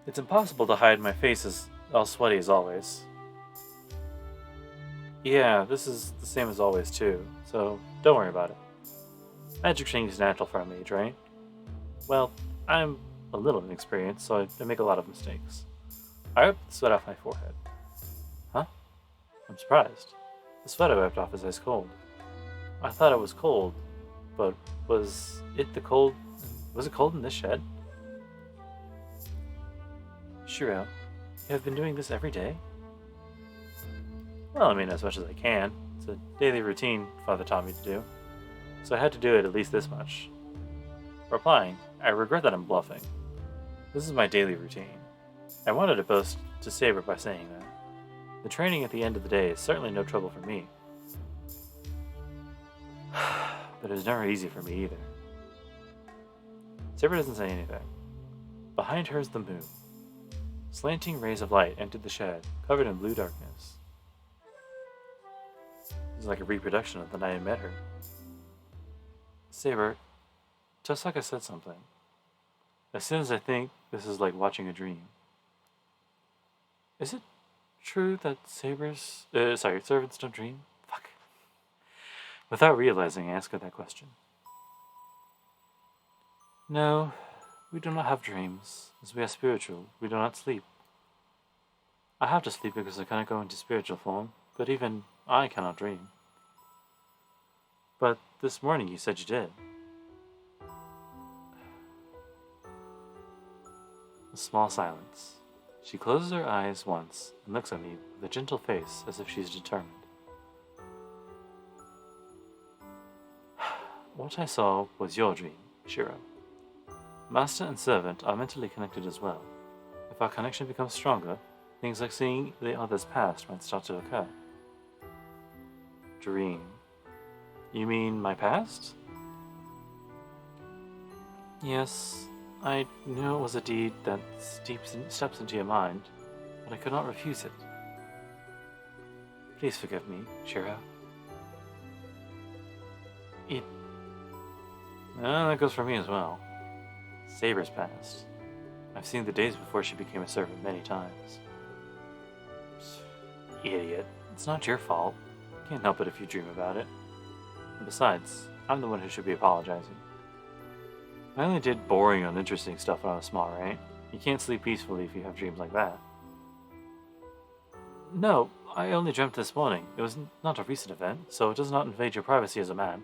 It's impossible to hide my face as all sweaty as always. Yeah, this is the same as always too, so don't worry about it. Magic training is natural for a mage, right? Well, I'm a little inexperienced, so I make a lot of mistakes. I wiped the sweat off my forehead. Huh? I'm surprised. The sweat I wiped off is ice cold. I thought it was cold, but was it cold in this shed? Shiro, you have been doing this every day? Well, I mean, as much as I can. It's a daily routine Father taught me to do, so I had to do it at least this much. Replying, I regret that I'm bluffing. This is my daily routine. I wanted to boast to Saber by saying that. The training at the end of the day is certainly no trouble for me. But it was never easy for me either. Saber doesn't say anything. Behind her is the moon. Slanting rays of light entered the shed, covered in blue darkness. It was like a reproduction of the night I met her. Saber, Tosaka said something. As soon as I think this is like watching a dream. Is it true that servants don't dream? Fuck. Without realizing, I asked her that question. No, we do not have dreams. As we are spiritual, we do not sleep. I have to sleep because I cannot go into spiritual form, but even I cannot dream. But this morning you said you did. A small silence. She closes her eyes once and looks at me with a gentle face as if she is determined. What I saw was your dream, Shiro. Master and servant are mentally connected as well. If our connection becomes stronger, things like seeing the other's past might start to occur. Dream. You mean my past? Yes, I knew it was a deed that steps into your mind, but I could not refuse it. Please forgive me, Shiro. That goes for me as well. Saber's past. I've seen the days before she became a servant many times. Idiot. It's not your fault. Can't help it if you dream about it. And besides, I'm the one who should be apologizing. I only did boring, uninteresting stuff when I was small, right? You can't sleep peacefully if you have dreams like that. No, I only dreamt this morning. It was not a recent event, so it does not invade your privacy as a man.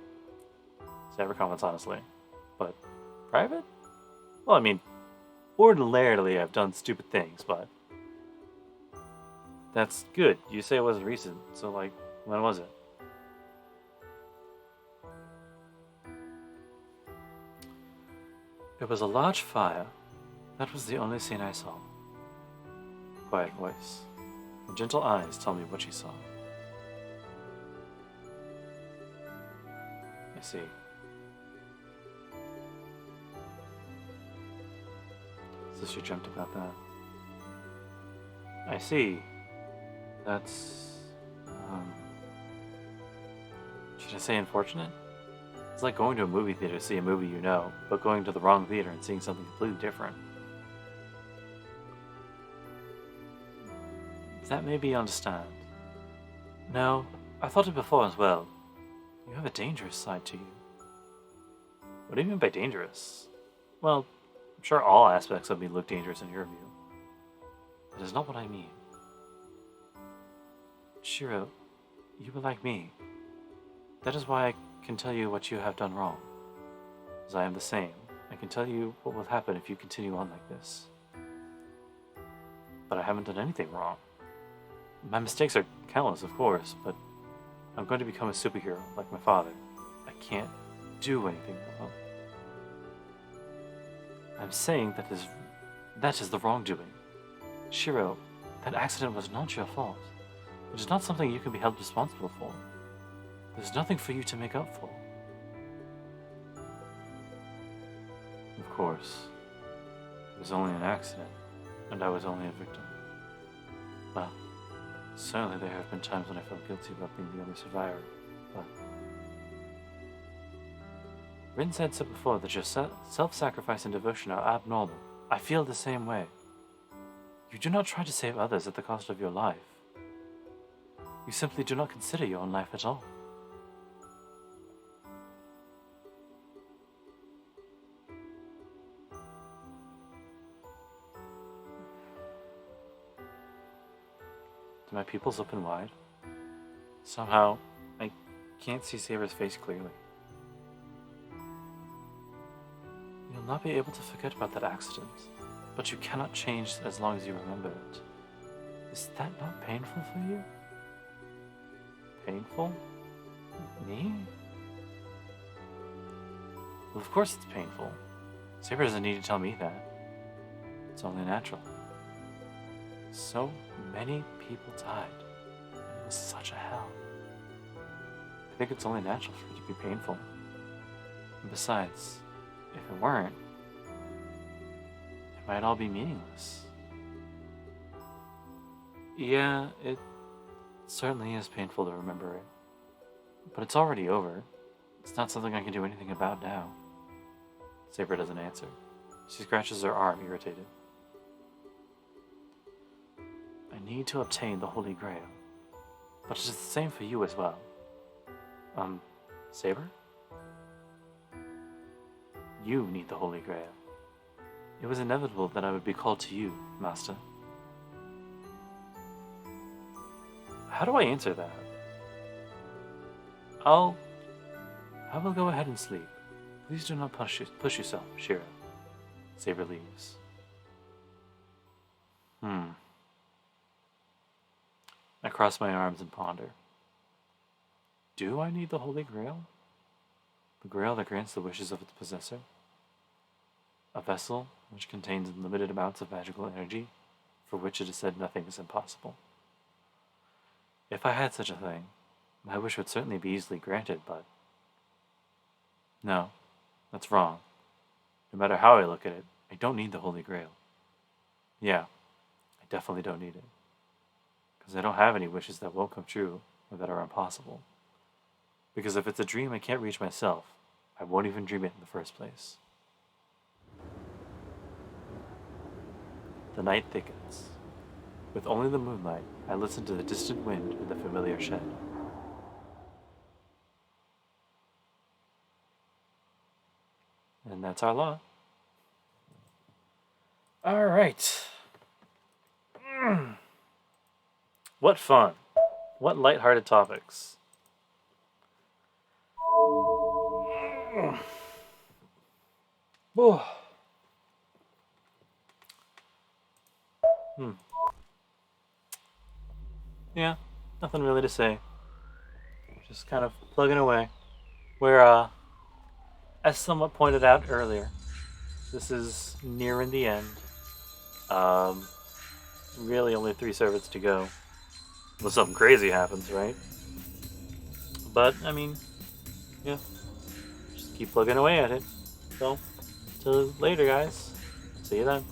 Saber comments honestly. But private? Well, I mean, ordinarily I've done stupid things, but that's good. You say it wasn't recent, so like, when was it? It was a large fire. That was the only scene I saw. Quiet voice. The gentle eyes tell me what she saw. I see. So she dreamt about that. I see. That's... should I say unfortunate? It's like going to a movie theater to see a movie you know, but going to the wrong theater and seeing something completely different. That may be understand. No, I thought it before as well. You have a dangerous side to you. What do you mean by dangerous? Well, I'm sure all aspects of me look dangerous in your view. That is not what I mean. Shiro, you were like me. That is why I can tell you what you have done wrong. As I am the same, I can tell you what will happen if you continue on like this. But I haven't done anything wrong. My mistakes are countless, of course, but I'm going to become a superhero like my father. I can't do anything wrong. I'm saying that is the wrongdoing. Shiro, that accident was not your fault. It is not something you can be held responsible for. There's nothing for you to make up for. Of course, it was only an accident, and I was only a victim. Well, certainly there have been times when I felt guilty about being the only survivor, but... Rin said so before that your self-sacrifice and devotion are abnormal. I feel the same way. You do not try to save others at the cost of your life. You simply do not consider your own life at all. Do my pupils open wide? Somehow, I can't see Saber's face clearly. You'll not be able to forget about that accident, but you cannot change as long as you remember it. Is that not painful for you? Painful? Me? Well, of course it's painful. Saber doesn't need to tell me that. It's only natural. So many people died. It was such a hell. I think it's only natural for it to be painful. And besides, if it weren't, it might all be meaningless. Yeah, it certainly is painful to remember it. But it's already over. It's not something I can do anything about now. Saber doesn't answer. She scratches her arm, irritated. I need to obtain the Holy Grail. But it is the same for you as well. Saber? You need the Holy Grail. It was inevitable that I would be called to you, Master. How do I answer that? I will go ahead and sleep. Please do not push yourself, Shiro. Saber leaves. I cross my arms and ponder. Do I need the Holy Grail? The Grail that grants the wishes of its possessor? A vessel which contains unlimited amounts of magical energy, for which it is said nothing is impossible. If I had such a thing, my wish would certainly be easily granted, but... No, that's wrong. No matter how I look at it, I don't need the Holy Grail. Yeah, I definitely don't need it. Because I don't have any wishes that won't come true or that are impossible. Because if it's a dream I can't reach myself, I won't even dream it in the first place. The night thickens. With only the moonlight, I listen to the distant wind in the familiar shed. And that's our lot. All right. What fun. What lighthearted topics. Yeah, nothing really to say. Just kind of plugging away. We're, as somewhat pointed out earlier, this is nearing the end. Really only 3 servants to go. Unless something crazy happens, right? But, I mean, yeah. Just keep plugging away at it. So, till later, guys. See you then.